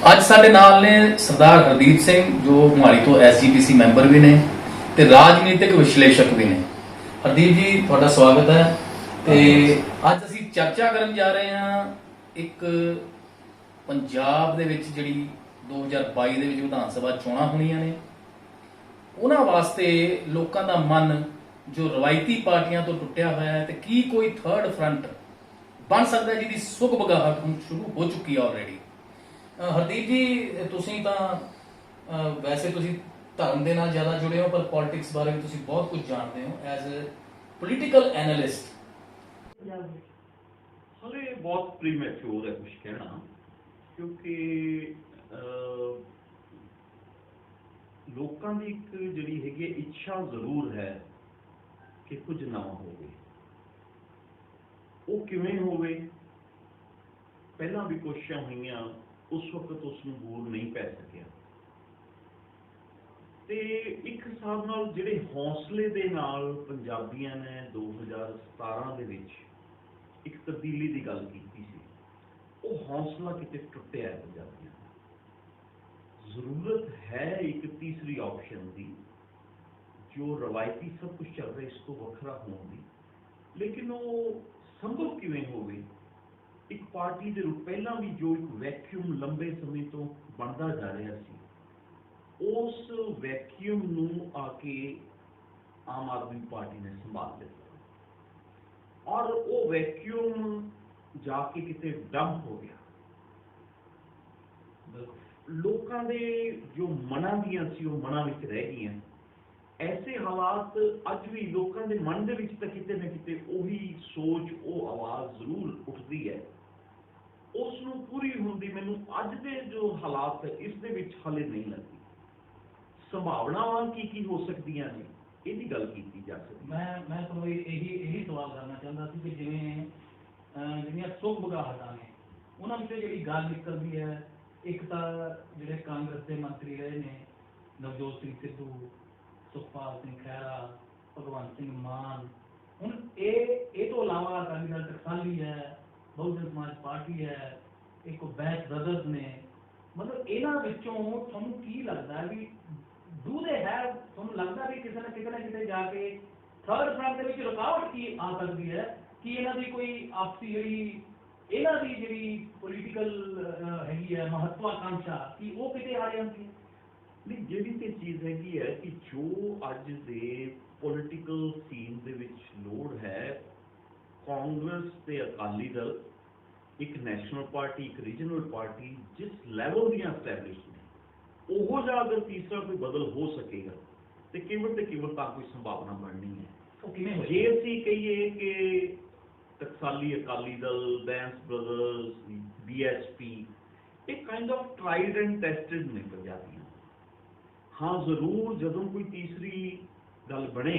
ਅੱਜ ਸਾਡੇ ਨਾਲ ਨੇ ਸਰਦਾਰ ਹਰਦੀਪ ਸਿੰਘ ਜੋ ਮੋਹਾਲੀ ਤੋਂ ਐਸਜੀਪੀਸੀ ਮੈਂਬਰ ਵੀ ਨੇ ਤੇ ਰਾਜਨੀਤਿਕ ਵਿਸ਼ਲੇਸ਼ਕ ਵੀ ਨੇ। ਹਰਦੀਪ ਜੀ ਤੁਹਾਡਾ ਸਵਾਗਤ ਹੈ। ਤੇ ਅੱਜ ਅਸੀਂ ਚਰਚਾ ਕਰਨ ਜਾ ਰਹੇ ਹਾਂ ਇੱਕ ਪੰਜਾਬ ਦੇ ਵਿੱਚ ਜਿਹੜੀ 2022 ਦੇ ਵਿੱਚ ਵਿਧਾਨ ਸਭਾ ਚੋਣਾਂ ਹੋਣੀਆਂ ਨੇ, ਉਹਨਾਂ ਵਾਸਤੇ ਲੋਕਾਂ ਦਾ ਮਨ ਜੋ ਰਵਾਇਤੀ ਪਾਰਟੀਆਂ ਤੋਂ ਟੁੱਟਿਆ ਹੋਇਆ ਹੈ ਤੇ ਕੀ ਕੋਈ ਥਰਡ ਫਰੰਟ ਬਣ ਸਕਦਾ ਜਿਹਦੀ ਸੁਗ ਬਗਾਹਟ ਹੁਣ ਸ਼ੁਰੂ ਹੋ ਚੁੱਕੀ ਹੈ ਆਲਰੇਡੀ। ਹਰਦੀਪ ਜੀ ਤੁਸੀਂ ਤਾਂ ਵੈਸੇ ਤੁਸੀਂ ਧਰਮ ਦੇ ਨਾਲ ਜ਼ਿਆਦਾ ਜੁੜੇ ਹੋ, ਪਰ ਪੋਲਿਟਿਕਸ ਬਾਰੇ ਵੀ ਤੁਸੀਂ ਬਹੁਤ ਕੁਝ ਜਾਣਦੇ ਹੋ ਐਜ਼ ਅ ਪੋਲੀਟੀਕਲ ਐਨਾਲਿਸਟ। ਹਲੇ ਬਹੁਤ ਪ੍ਰੀਮੈਚੁਰ ਹੈ ਕੁਝ ਕਹਿਣਾ, ਕਿਉਂਕਿ ਲੋਕਾਂ ਦੀ ਇੱਕ ਜਿਹੜੀ ਹੈਗੀ ਇੱਛਾ ਜ਼ਰੂਰ ਹੈ ਕਿ ਕੁਝ ਨਵਾਂ ਹੋਵੇ। ਉਹ ਕਿਵੇਂ ਹੋਵੇ, ਪਹਿਲਾਂ ਵੀ ਕੋਸ਼ਿਸ਼ਾਂ ਹੋਈਆਂ, ਉਸ ਵਕਤ ਉਸ ਨੂੰ ਬੂਰ ਨਹੀਂ ਪੈ ਸਕਿਆ। ਤੇ ਇੱਕ ਹਿਸਾਬ ਨਾਲ ਜਿਹੜੇ ਹੌਸਲੇ ਦੇ ਨਾਲ ਪੰਜਾਬੀਆਂ ਨੇ 2017 ਦੇ ਵਿੱਚ ਇੱਕ ਤਬਦੀਲੀ ਦੀ ਗੱਲ ਕੀਤੀ ਸੀ, ਉਹ ਹੌਸਲਾ ਕਿਤੇ ਟੁੱਟਿਆ ਹੈ ਪੰਜਾਬੀਆਂ ਦਾ। ਜ਼ਰੂਰਤ ਹੈ ਇੱਕ ਤੀਸਰੀ ਆਪਸ਼ਨ ਦੀ, ਜੋ ਰਵਾਇਤੀ ਸਭ ਕੁਝ ਚੱਲ ਰਿਹਾ ਇਸ ਤੋਂ ਵੱਖਰਾ ਹੋਣ ਦੀ। ਲੇਕਿਨ ਉਹ ਸੰਭਵ ਕਿਵੇਂ ਹੋਵੇ? ਇੱਕ ਪਾਰਟੀ ਦੇ ਰੂਪ ਪਹਿਲਾਂ ਵੀ ਜੋ ਇੱਕ ਵੈਕਿਊਮ ਲੰਬੇ ਸਮੇਂ ਤੋਂ ਬਣਦਾ ਜਾ ਰਿਹਾ ਸੀ, ਉਸ ਵੈਕਿਊਮ ਨੂੰ ਆ ਕੇ ਆਮ ਆਦਮੀ ਪਾਰਟੀ ਨੇ ਸੰਭਾਲ ਲਿਆ ਔਰ ਉਹ ਵੈਕਿਊਮ ਜਾ ਕੇ ਕਿਤੇ ਡੰਪ ਹੋ ਗਿਆ। ਲੋਕਾਂ ਦੇ ਜੋ ਮਨਾਂ ਦੀਆਂ ਸੀ ਉਹ ਮਨਾਂ ਵਿੱਚ ਰਹਿ ਗਈਆਂ। ਐਸੇ ਹਾਲਾਤ ਅੱਜ ਵੀ ਲੋਕਾਂ ਦੇ ਮਨ ਦੇ ਵਿੱਚ ਤਾਂ ਕਿਤੇ ਨਾ ਕਿਤੇ ਉਹੀ ਸੋਚ, ਉਹ ਆਵਾਜ਼ ਜ਼ਰੂਰ ਉੱਠਦੀ ਹੈ। ਉਸ ਨੂੰ ਪੂਰੀ ਹੁੰਦੀ ਮੈਨੂੰ ਅੱਜ ਦੇ ਜੋ ਹਾਲਾਤ ਹੈ ਇਸ ਦੇ ਵਿੱਚ ਹਾਲੇ ਨਹੀਂ ਲੱਗਦੀ। ਸੰਭਾਵਨਾਵਾਂ ਕੀ ਹੋ ਸਕਦੀਆਂ ਨੇ, ਇਹਦੀ ਗੱਲ ਕੀਤੀ ਜਾ ਸਕਦੀ। ਮੈਂ ਤੁਹਾਨੂੰ ਇਹੀ ਸਵਾਲ ਕਰਨਾ ਚਾਹੁੰਦਾ ਸੀ ਕਿ ਜਿਵੇਂ ਜਿਹੜੀਆਂ ਸੁਗ ਬਗਾਹਟਾਂ ਨੇ ਉਹਨਾਂ ਵਿੱਚੋਂ ਜਿਹੜੀ ਗੱਲ ਨਿਕਲਦੀ ਹੈ, ਇੱਕ ਤਾਂ ਜਿਹੜੇ ਕਾਂਗਰਸ ਦੇ ਮੰਤਰੀ ਰਹੇ ਨੇ ਨਵਜੋਤ ਸਿੰਘ ਸਿੱਧੂ, ਸੁਖਪਾਲ ਸਿੰਘ ਖਹਿਰਾ, ਭਗਵੰਤ ਸਿੰਘ ਮਾਨ, ਹੁਣ ਇਹ ਤੋਂ ਇਲਾਵਾ ਅਕਾਲੀ ਦਲ ਟਕਸਾਲੀ ਹੈ, ਬਹੁਜਨ ਸਮਾਜ ਪਾਰਟੀ ਹੈ, ਇੱਕ ਬੈਂਸ ਬ੍ਰਦਰਸ ਨੇ। ਮਤਲਬ ਇਹਨਾਂ ਵਿੱਚੋਂ ਤੁਹਾਨੂੰ ਕੀ ਲੱਗਦਾ ਵੀ ਡੂ ਦੇ ਹੈਵ, ਤੁਹਾਨੂੰ ਲੱਗਦਾ ਵੀ ਕਿਸੇ ਨਾ ਕਿਤੇ ਜਾ ਕੇ ਥਰਡ ਫਰੰਟ ਦੇ ਵਿੱਚ ਰੁਕਾਵਟ ਕੀ ਆ ਸਕਦੀ ਹੈ ਕਿ ਇਹਨਾਂ ਦੀ ਕੋਈ ਆਪਸੀ ਇਹਨਾਂ ਦੀ ਜਿਹੜੀ ਪੋਲੀਟੀਕਲ ਹੈਗੀ ਹੈ ਮਹੱਤਵਾਕਾਂਸ਼ਾ, ਕਿ ਉਹ ਕਿਤੇ ਆ ਜਾਂਦੀ ਹੈ? ਨਹੀਂ, ਜਿਹੜੀ ਤੇ ਚੀਜ਼ ਹੈਗੀ ਹੈ ਕਿ ਜੋ ਅੱਜ ਦੇ ਪੋਲੀਟੀਕਲ ਸੀਨ ਦੇ ਵਿੱਚ ਲੋੜ ਹੈ, ਕਾਂਗਰਸ ਤੇ ਅਕਾਲੀ ਦਲ, ਇੱਕ ਨੈਸ਼ਨਲ ਪਾਰਟੀ, ਇੱਕ ਰੀਜਨਲ ਪਾਰਟੀ ਜਿਸ ਲੈਵਲ ਦੀਆਂ ਐਸਟੈਬਲਿਸ਼ ਨੇ, ਉਹੋ ਜਿਹਾ ਅਗਰ ਤੀਸਰਾ ਕੋਈ ਬਦਲ ਹੋ ਸਕੇਗਾ ਤੇ ਕੇਵਲ ਤਾਂ ਕੋਈ ਸੰਭਾਵਨਾ ਬਣਨੀ ਹੈ। ਉਹ ਕਿਵੇਂ ਹੋਈ? ਜੇ ਅਸੀਂ ਕਹੀਏ ਕਿ ਟਕਸਾਲੀ ਅਕਾਲੀ ਦਲ, ਬੈਂਸ ਬ੍ਰਦਰਸ, BSP, ਇਹ kind of tried and tested ਨੇ ਪੰਜਾਬੀਆਂ। ਹਾਂ, ਜ਼ਰੂਰ ਜਦੋਂ ਕੋਈ ਤੀਸਰੀ ਗੱਲ ਬਣੇ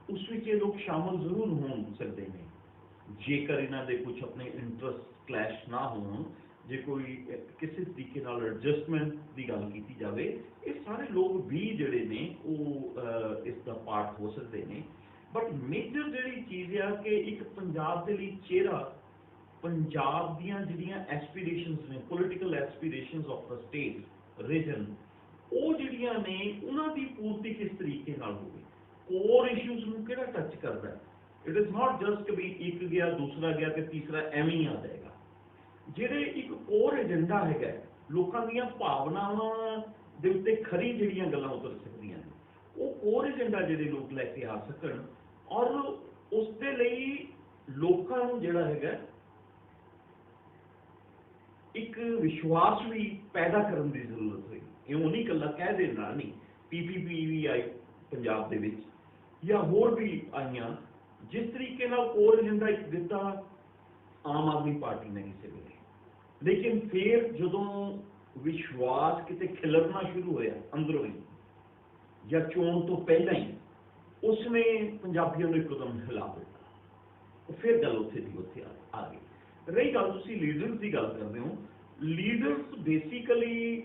ਉਸ ਵਿੱਚ ਇਹ ਲੋਕ ਸ਼ਾਮਲ ਜ਼ਰੂਰ ਹੋ ਸਕਦੇ ਨੇ, ਜੇਕਰ ਇਹਨਾਂ ਦੇ ਕੁਝ ਆਪਣੇ ਇੰਟਰਸਟ ਕਲੈਸ਼ ਨਾ ਹੋਣ, ਜੇ ਕੋਈ ਕਿਸੇ ਤਰੀਕੇ ਨਾਲ ਐਡਜਸਟਮੈਂਟ ਦੀ ਗੱਲ ਕੀਤੀ ਜਾਵੇ, ਇਹ ਸਾਰੇ ਲੋਕ ਵੀ ਜਿਹੜੇ ਨੇ ਉਹ ਇਸ ਦਾ ਪਾਰਟ ਹੋ ਸਕਦੇ ਨੇ। ਬਟ ਮੇਜਰ ਜਿਹੜੀ ਚੀਜ਼ ਆ ਕਿ ਇੱਕ ਪੰਜਾਬ ਦੇ ਲਈ ਚਿਹਰਾ, ਪੰਜਾਬ ਦੀਆਂ ਜਿਹੜੀਆਂ ਐਸਪੀਰੇਸ਼ਨਸ ਨੇ, political aspirations of the state region, ਉਹ ਜਿਹੜੀਆਂ ਨੇ ਉਹਨਾਂ ਦੀ ਪੂਰਤੀ ਕਿਸ ਤਰੀਕੇ ਨਾਲ ਹੋਵੇ, ਕੋਰ ਇਸ਼ੂਜ਼ ਨੂੰ ਕਿਹੜਾ ਟੱਚ ਕਰਦਾ। ਇਟ ਇਜ਼ ਨਾਟ ਜਸਟ ਵੀ ਇੱਕ ਗਿਆ, ਦੂਸਰਾ ਗਿਆ ਤੇ ਤੀਸਰਾ ਐਵੇਂ ਹੀ ਆ ਜਾਏਗਾ। ਜਿਹੜੇ ਇੱਕ ਕੋਰ ਏਜੰਡਾ ਹੈਗਾ, ਲੋਕਾਂ ਦੀਆਂ ਭਾਵਨਾਵਾਂ ਦੇ ਉੱਤੇ ਖਰੀ ਜਿਹੜੀਆਂ ਗੱਲਾਂ ਉਤਰ ਸਕਦੀਆਂ ਨੇ, ਉਹ ਕੋਰ ਏਜੰਡਾ ਜਿਹੜੇ ਲੋਕ ਲੈ ਕੇ ਆ ਸਕਣ ਔਰ ਉਸ ਦੇ ਲਈ ਲੋਕਾਂ ਨੂੰ ਜਿਹੜਾ ਹੈਗਾ ਇੱਕ ਵਿਸ਼ਵਾਸ ਵੀ ਪੈਦਾ ਕਰਨ ਦੀ ਜ਼ਰੂਰਤ ਹੋਈ। ਇਹ ਉਹ ਨਹੀਂ ਇਕੱਲਾ ਕਹਿ ਦੇਣ ਨਾਲ ਨਹੀਂ। PPP ਵੀ ਆਈ ਪੰਜਾਬ ਦੇ ਵਿੱਚ ਜਾਂ ਹੋਰ ਵੀ ਆਈਆਂ, ਜਿਸ ਤਰੀਕੇ ਨਾਲ ਕੋਰ ਏਜੰਡਾ ਇੱਕ ਦਿੱਤਾ ਆਮ ਆਦਮੀ ਪਾਰਟੀ ਨੇ ਕਿਸੇ ਵੇਲੇ, ਲੇਕਿਨ ਫਿਰ ਜਦੋਂ ਵਿਸ਼ਵਾਸ ਕਿਤੇ ਖਿਲਰਨਾ ਸ਼ੁਰੂ ਹੋਇਆ ਅੰਦਰੋਂ ਹੀ ਜਾਂ ਚੋਣ ਤੋਂ ਪਹਿਲਾਂ ਹੀ, ਉਸਨੇ ਪੰਜਾਬੀਆਂ ਨੂੰ ਇੱਕਦਮ ਹਿਲਾ ਦਿੱਤਾ। ਉਹ ਫਿਰ ਗੱਲ ਉੱਥੇ ਦੀ ਉੱਥੇ ਆ ਗਈ। ਰਹੀ ਗੱਲ ਤੁਸੀਂ ਲੀਡਰਸ ਦੀ ਗੱਲ ਕਰਦੇ ਹੋ, ਲੀਡਰਸ ਬੇਸਿਕਲੀ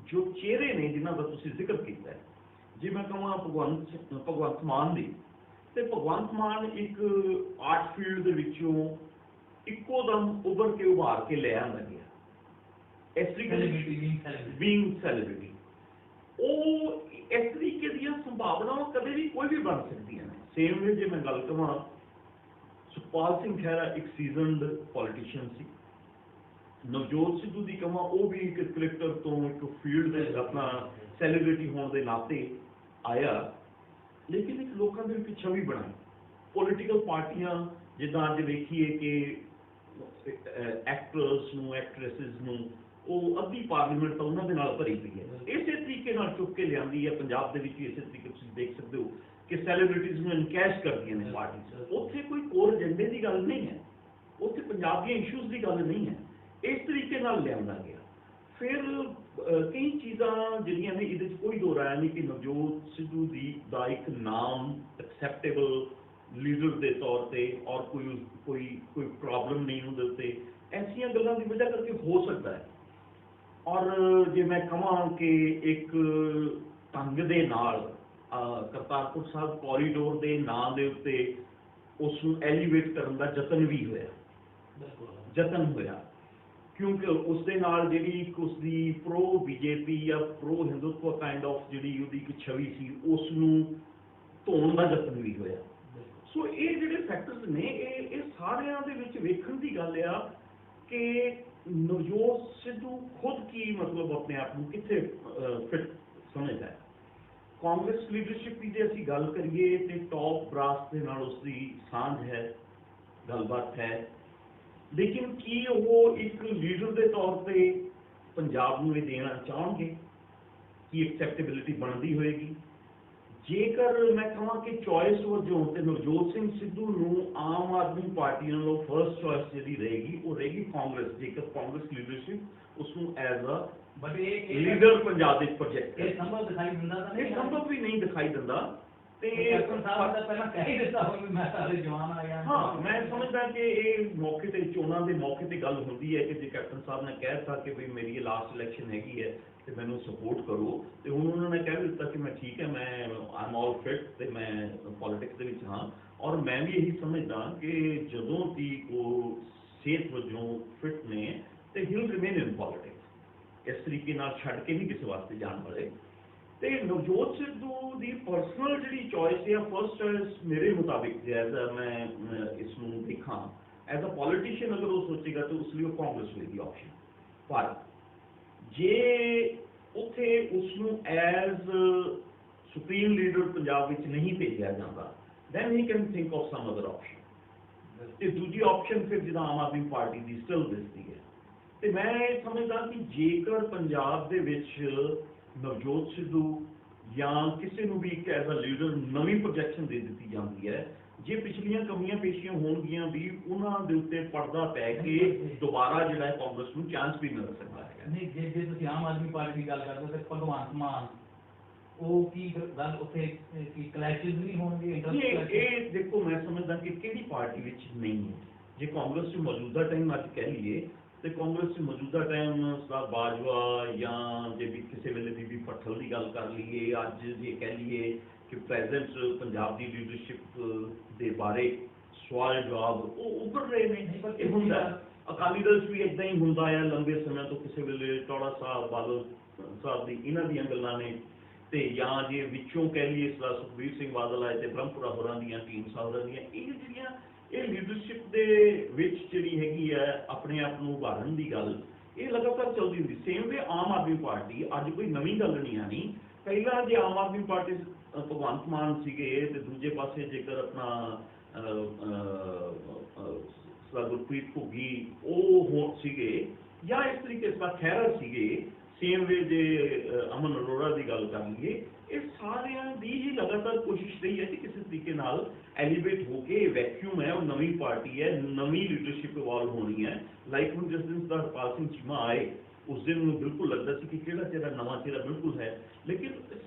ਜੋ ਚਿਹਰੇ ਨੇ ਜਿਨ੍ਹਾਂ ਦਾ ਤੁਸੀਂ ਜ਼ਿਕਰ ਕੀਤਾ ਹੈ, ਜੇ ਮੈਂ ਕਹਾਂ ਭਗਵੰਤ ਮਾਨ ਦੀ, ਤੇ ਭਗਵੰਤ ਮਾਨ ਇੱਕ ਆਰਟ ਫੀਲਡ ਦੇ ਵਿੱਚੋਂ ਇੱਕੋ ਦਮ ਉੱਭਰ ਕੇ ਉਭਾਰ ਕੇ ਲੈ ਆਂਦਾ ਗਿਆ। इस तरीके Celebrity, being celebrity ਉਹ ਇਸ ਤਰੀਕੇ ਦੀਆਂ ਸੰਭਾਵਨਾਵਾਂ ਕਦੇ ਵੀ ਕੋਈ ਵੀ ਬਣ ਸਕਦੀਆਂ ਨੇ। ਸੇਮ ਵੇ ਜੇ ਮੈਂ ਗੱਲ ਕਰਾਂ, ਸੁਖਪਾਲ ਸਿੰਘ ਖਹਿਰਾ ਇੱਕ ਸੀਜ਼ਨਡ ਪੋਲੀਟੀਸ਼ੀਅਨ ਸੀ। ਨਵਜੋਤ ਸਿੱਧੂ ਦੀ ਕਹਾਂ, ਉਹ ਵੀ ਇੱਕ ਕ੍ਰਿਕਟਰ ਤੋਂ ਇੱਕ ਫੀਲਡ ਦੇ ਆਪਣਾ ਸੈਲੀਬ੍ਰਿਟੀ ਹੋਣ ਦੇ ਨਾਤੇ ਆਇਆ, ਲੇਕਿਨ ਇੱਕ ਲੋਕਾਂ ਦੇ ਵਿੱਚ ਛਵੀ ਬਣਾਈ। ਪੋਲੀਟੀਕਲ ਪਾਰਟੀਆਂ ਜਿੱਦਾਂ ਅੱਜ ਵੇਖੀਏ ਕਿ ਐਕਟਰਸ ਨੂੰ, ਐਕਟਰੈਸਿਸ ਨੂੰ, ਉਹ ਅੱਧੀ ਪਾਰਲੀਮੈਂਟ ਤਾਂ ਉਹਨਾਂ ਦੇ ਨਾਲ ਭਰੀ ਪਈ ਹੈ। ਇਸੇ ਤਰੀਕੇ ਨਾਲ ਚੁੱਕ ਕੇ ਲਿਆਂਦੀ ਹੈ। ਪੰਜਾਬ ਦੇ ਵਿੱਚ ਵੀ ਇਸੇ ਤਰੀਕੇ ਤੁਸੀਂ ਦੇਖ ਸਕਦੇ ਹੋ ਕਿ ਸੈਲੀਬ੍ਰਿਟੀਜ਼ ਨੂੰ ਇਨਕੈਸ਼ ਕਰਦੀਆਂ ਨੇ ਪਾਰਟੀਆਂ। ਉੱਥੇ ਕੋਈ ਕੋਰ ਏਜੰਡੇ ਦੀ ਗੱਲ ਨਹੀਂ ਹੈ, ਉੱਥੇ ਪੰਜਾਬ ਦੀਆਂ ਇਸ਼ੂਜ਼ ਦੀ ਗੱਲ ਨਹੀਂ ਹੈ। ਇਸ ਤਰੀਕੇ ਨਾਲ ਲਿਆਂਦਾ ਗਿਆ। ਫਿਰ ਕਈ ਚੀਜ਼ਾਂ ਜਿਹੜੀਆਂ ਨੇ, ਇਹਦੇ 'ਚ ਕੋਈ ਦੋ ਰਾਇਆ ਨਹੀਂ ਕਿ ਨਵਜੋਤ ਸਿੱਧੂ ਦਾ ਇੱਕ ਨਾਮ ਐਕਸੈਪਟੇਬਲ ਲੀਡਰ ਦੇ ਤੌਰ ਤੇ ਔਰ ਕੋਈ ਪ੍ਰੋਬਲਮ ਨਹੀਂ ਉਹਦੇ ਉੱਤੇ, ਐਸੀਆਂ ਗੱਲਾਂ ਦੀ ਵਜ੍ਹਾ ਕਰਕੇ ਹੋ ਸਕਦਾ ਹੈ। ਔਰ ਜੇ ਮੈਂ ਕਹਾਂ ਕਿ ਇੱਕ ਢੰਗ ਦੇ ਨਾਲ ਕਰਤਾਰਪੁਰ ਸਾਹਿਬ ਕੋਰੀਡੋਰ ਦੇ ਨਾਂ ਦੇ ਉੱਤੇ ਉਸ ਨੂੰ ਐਲੀਵੇਟ ਕਰਨ ਦਾ ਯਤਨ ਵੀ ਹੋਇਆ, ਕਿਉਂਕਿ ਉਸ ਦੇ ਨਾਲ ਜਿਹੜੀ ਇੱਕ ਉਸਦੀ ਪ੍ਰੋ ਬੀਜੇਪੀ ਜਾਂ ਪ੍ਰੋ ਹਿੰਦੂਤਵ ਕਾਈਂਡ ਆਫ ਜਿਹੜੀ ਉਹਦੀ ਇੱਕ ਛਵੀ ਸੀ, ਉਸ ਨੂੰ ਧੋਣ ਦਾ ਯਤਨ ਵੀ ਹੋਇਆ। ਸੋ ਇਹ ਜਿਹੜੇ ਫੈਕਟਰਸ ਨੇ, ਇਹ ਸਾਰਿਆਂ ਦੇ ਵਿੱਚ ਵੇਖਣ ਦੀ ਗੱਲ ਆ ਕਿ ਨਵਜੋਤ ਸਿੱਧੂ ਖੁਦ ਕੀ ਮਤਲਬ ਆਪਣੇ ਆਪ ਨੂੰ ਕਿੱਥੇ ਫਿੱਟ ਸਮਝਦਾ ਹੈ। ਕਾਂਗਰਸ ਲੀਡਰਸ਼ਿਪ ਦੀ ਜੇ ਅਸੀਂ ਗੱਲ ਕਰੀਏ ਤੇ ਟੌਪ ਬ੍ਰਾਸ ਦੇ ਨਾਲ ਉਸਦੀ ਸਾਂਝ ਹੈ, ਗੱਲਬਾਤ ਹੈ, ਲੇਕਿਨ ਕੀ ਉਹ ਇੱਕ ਲੀਡਰ ਦੇ ਤੌਰ ਤੇ ਪੰਜਾਬ ਨੂੰ ਇਹ ਦੇਣਾ ਚਾਹਣਗੇ? ਕੀ ਐਕਸੈਪਟੇਬਿਲਿਟੀ ਬਣਦੀ ਹੋਏਗੀ? ਜੇਕਰ ਮੈਂ ਕਹਾਂ ਕਿ ਚੋਇਸ ਵਜੋਂ ਤੇ ਨਵਜੋਤ ਸਿੰਘ ਸਿੱਧੂ ਨੂੰ ਆਮ ਆਦਮੀ ਪਾਰਟੀ ਨਾਲੋਂ ਫਰਸਟ ਚੋਇਸ ਜਿਹੜੀ ਰਹੇਗੀ ਉਹ ਰਹੇਗੀ ਕਾਂਗਰਸ। ਜੇਕਰ ਕਾਂਗਰਸ ਲੀਡਰਸ਼ਿਪ ਉਸ ਨੂੰ ਐਜ਼ ਅ ਲੀਡਰ ਪੰਜਾਬ ਦੇ ਪ੍ਰੋਜੈਕਟ ਇਹ ਸੰਭਵ ਦਿਖਾਈ ਦਿੰਦਾ ਤਾਂ ਇਹ ਸੰਭਵ ਵੀ ਨਹੀਂ ਦਿਖਾਈ ਦਿੰਦਾ। ਤੇ ਕੈਪਟਨ ਸਾਹਿਬ ਦਾ ਪਹਿਲਾਂ ਕਹਿ ਹੀ ਦਿੱਤਾ ਹੋਵੇ ਮੈਂ ਸਾਰੇ ਜਵਾਨ ਆ ਗਿਆ। ਹਾਂ, ਮੈਂ ਸਮਝਦਾ ਕਿ ਇਹ ਮੌਕੇ ਤੇ ਚੋਣਾਂ ਦੇ ਮੌਕੇ ਤੇ ਗੱਲ ਹੁੰਦੀ ਹੈ ਕਿ ਜੇ ਕੈਪਟਨ ਸਾਹਿਬ ਨੇ ਕਹਿ ਦਿੱਤਾ ਕਿ ਵੀ ਮੇਰੀ ਇਹ ਲਾਸਟ ਇਲੈਕਸ਼ਨ ਹੈਗੀ ਹੈ ਤੇ ਮੈਨੂੰ ਸਪੋਰਟ ਕਰੋ, ਤੇ ਹੁਣ ਉਹਨਾਂ ਨੇ ਕਹਿ ਦਿੱਤਾ ਕਿ ਮੈਂ ਠੀਕ ਹੈ, ਮੈਂ ਆਮ ਆਲ ਫਿਟ ਤੇ ਮੈਂ ਪੋਲੀਟਿਕਸ ਦੇ ਵਿੱਚ ਹਾਂ। ਔਰ ਮੈਂ ਵੀ ਇਹੀ ਸਮਝਦਾ ਕਿ ਜਦੋਂ ਵੀ ਉਹ ਸਿਹਤ ਵਜੋਂ ਫਿਟ ਨੇ ਤੇ he will remain in politics. ਇਸ ਤਰੀਕੇ ਨਾਲ ਛੱਡ ਕੇ ਨਹੀਂ ਕਿਸੇ ਵਾਸਤੇ ਜਾਣ ਵਾਲੇ। ਤੇ ਨਵਜੋਤ ਸਿੱਧੂ ਦੀ ਪਰਸਨਲ ਜਿਹੜੀ ਚੋਇਸ ਹੈ, ਫਰਸਟ ਚੋਇਸ ਮੇਰੇ ਮੁਤਾਬਿਕ ਐਜ਼ ਮੈਂ ਇਸ ਨੂੰ ਦੇਖਾਂ ਐਜ਼ ਅ ਪੋਲੀਟੀਸ਼ੀਅਨ, ਅਗਰ ਉਹ ਸੋਚੇਗਾ ਤਾਂ ਉਸ ਲਈ ਉਹ ਕਾਂਗਰਸ ਹੋਏਗੀ ਆਪਸ਼ਨ। ਪਰ ਜੇ ਉੱਥੇ ਉਸ ਨੂੰ ਐਜ਼ ਸੁਪਰੀਮ ਲੀਡਰ ਪੰਜਾਬ ਵਿੱਚ ਨਹੀਂ ਭੇਜਿਆ ਜਾਂਦਾ, then he can think of some other option। ਤੇ ਦੂਜੀ ਆਪਸ਼ਨ ਫਿਰ ਜਿੱਦਾਂ ਆਮ ਆਦਮੀ ਪਾਰਟੀ ਦੀ ਸਟਿਲ ਦਿਸਦੀ ਹੈ। ਤੇ ਮੈਂ ਇਹ ਸਮਝਦਾ ਕਿ ਜੇਕਰ ਪੰਜਾਬ ਦੇ ਵਿੱਚ ਨਵਜੋਤ ਸਿੱਧੂ ਜਾਂ ਕਿਸੇ ਨੂੰ ਵੀ ਇੱਕ ਐਜ਼ ਅ ਲੀਡਰ ਨਵੀਂ ਪ੍ਰੋਜੈਕਸ਼ਨ ਦੇ ਦਿੱਤੀ ਜਾਂਦੀ ਹੈ, ਜੇ ਪਿਛਲੀਆਂ ਕਮੀਆਂ ਪੇਸ਼ੀਆਂ ਹੋਣਗੀਆਂ ਵੀ ਉਹਨਾਂ ਦੇ ਉੱਤੇ ਪਰਦਾ ਪੈ ਕੇ ਦੁਬਾਰਾ ਜਿਹੜਾ ਹੈ ਕਾਂਗਰਸ ਨੂੰ ਚਾਂਸ ਵੀ ਮਿਲ ਸਕਦਾ ਹੈ। ਨਹੀਂ, ਜੇ ਤੁਸੀਂ ਆਮ ਆਦਮੀ ਪਾਰਟੀ ਦੀ ਗੱਲ ਕਰਦੇ ਹੋ ਤੇ ਭਗਵੰਤ ਮਾਨ ਉਹ ਕੀ ਗੱਲ ਉੱਥੇ ਕੀ ਕਲੈਸ਼ਿਸ ਨਹੀਂ ਹੋਣਗੇ? ਇਹ ਦੇਖੋ, ਮੈਂ ਸਮਝਦਾ ਕਿ ਕਿਹੜੀ ਪਾਰਟੀ ਵਿੱਚ ਨਹੀਂ ਹੈ। ਜੇ ਕਾਂਗਰਸ ਚ ਮੌਜੂਦਾ ਟਾਈਮ ਅੱਜ ਕਹਿ ਲਈਏ ਤੇ ਕਾਂਗਰਸ ਚ ਮੌਜੂਦਾ ਟਾਈਮ ਸਰਦਾਰ ਬਾਜਵਾ ਜਾਂ ਜੇ ਵੀ ਕਿਸੇ ਵੇਲੇ ਬੀਬੀ ਭੱਠਲ ਦੀ ਗੱਲ ਕਰ ਲਈਏ, ਅੱਜ ਜੇ ਕਹਿ ਲਈਏ ਕਿ ਪ੍ਰੈਜ਼ੈਂਟ ਪੰਜਾਬ ਦੀ ਲੀਡਰਸ਼ਿਪ ਦੇ ਬਾਰੇ ਸਵਾਲ ਜਵਾਬ ਉਹ ਉੱਭਰ ਰਹੇ ਨੇ। ਇਹ ਹੁੰਦਾ ਅਕਾਲੀ ਦਲ ਵੀ ਇਦਾਂ ਹੀ ਹੁੰਦਾ ਹੈ ਲੰਬੇ ਸਮੇਂ ਤੋਂ। ਕਿਸੇ ਵੇਲੇ ਟੌੜਾ ਸਾਹਿਬ, ਬਾਦਲ ਸਾਹਿਬ ਦੀ ਇਹਨਾਂ ਦੀਆਂ ਗੱਲਾਂ ਨੇ, ਤੇ ਜਾਂ ਜੇ ਵਿੱਚੋਂ ਕਹਿ ਲਈਏ ਸਰਦਾਰ ਸੁਖਬੀਰ ਸਿੰਘ ਬਾਦਲ ਆਏ ਤੇ ਬ੍ਰਹਮਪੁਰਾ ਹੋਰਾਂ ਦੀਆਂ ਟੀਮ ਸਾਹਿਬਾਂ ਦੀਆਂ, ਇਹ ਜਿਹੜੀਆਂ ਇਹ ਲੀਡਰਸ਼ਿਪ ਦੇ ਵਿੱਚ ਜਿਹੜੀ ਹੈਗੀ ਹੈ ਆਪਣੇ ਆਪ ਨੂੰ ਉਭਾਰਨ ਦੀ ਗੱਲ, ਇਹ ਲਗਾਤਾਰ ਚੱਲਦੀ ਹੁੰਦੀ। ਸੇਮ ਵੇ ਆਮ ਆਦਮੀ ਪਾਰਟੀ ਅੱਜ ਕੋਈ ਨਵੀਂ ਗੱਲ ਨਹੀਂ ਆਣੀ। ਪਹਿਲਾਂ ਜੇ ਆਮ ਆਦਮੀ ਪਾਰਟੀ ਭਗਵੰਤ ਮਾਨ ਸੀਗੇ ਤੇ ਦੂਜੇ ਪਾਸੇ ਜੇਕਰ ਆਪਣਾ ਸਰਦਾਰ ਗੁਰਪ੍ਰੀਤ ਘੁੱਗੀ ਉਹ ਸੀਗੇ, ਜਾਂ ਇਸ ਤਰੀਕੇ ਸਰਦਾਰ ਖਹਿਰਾ ਸੀਗੇ, ਸੇਮ ਵੇ ਜੇ ਅਮਨ ਅਰੋੜਾ ਦੀ ਗੱਲ ਕਰ ਲਈਏ, ਇਹ ਸਾਰਿਆਂ ਦੀ ਹੀ ਲਗਾਤਾਰ ਕੋਸ਼ਿਸ਼ ਰਹੀ ਹੈ ਕਿ ਕਿਸੇ ਤਰੀਕੇ ਨਾਲ ਐਲੀਵੇਟ ਹੋ ਕੇ ਵੈਕਿਊਮ ਹੈ, ਉਹ ਨਵੀਂ ਪਾਰਟੀ ਹੈ, ਨਵੀਂ ਲੀਡਰਸ਼ਿਪ ਇਵਾਲਵ ਹੋਣੀ ਹੈ। ਲਾਈਕ ਹੁਣ ਜਿਸ ਦਿਨ ਸਰਦਾਰ ਹਰਪਾਲ ਸਿੰਘ ਚੀਮਾ ਆਏ ਉਸ ਦਿਨ ਮੈਨੂੰ ਬਿਲਕੁਲ ਲੱਗਦਾ ਸੀ ਕਿ ਕਿਹੜਾ ਚਿਹਰਾ ਨਵਾਂ ਚਿਹਰਾ ਬਿਲਕੁਲ ਹੈ, ਲੇਕਿਨ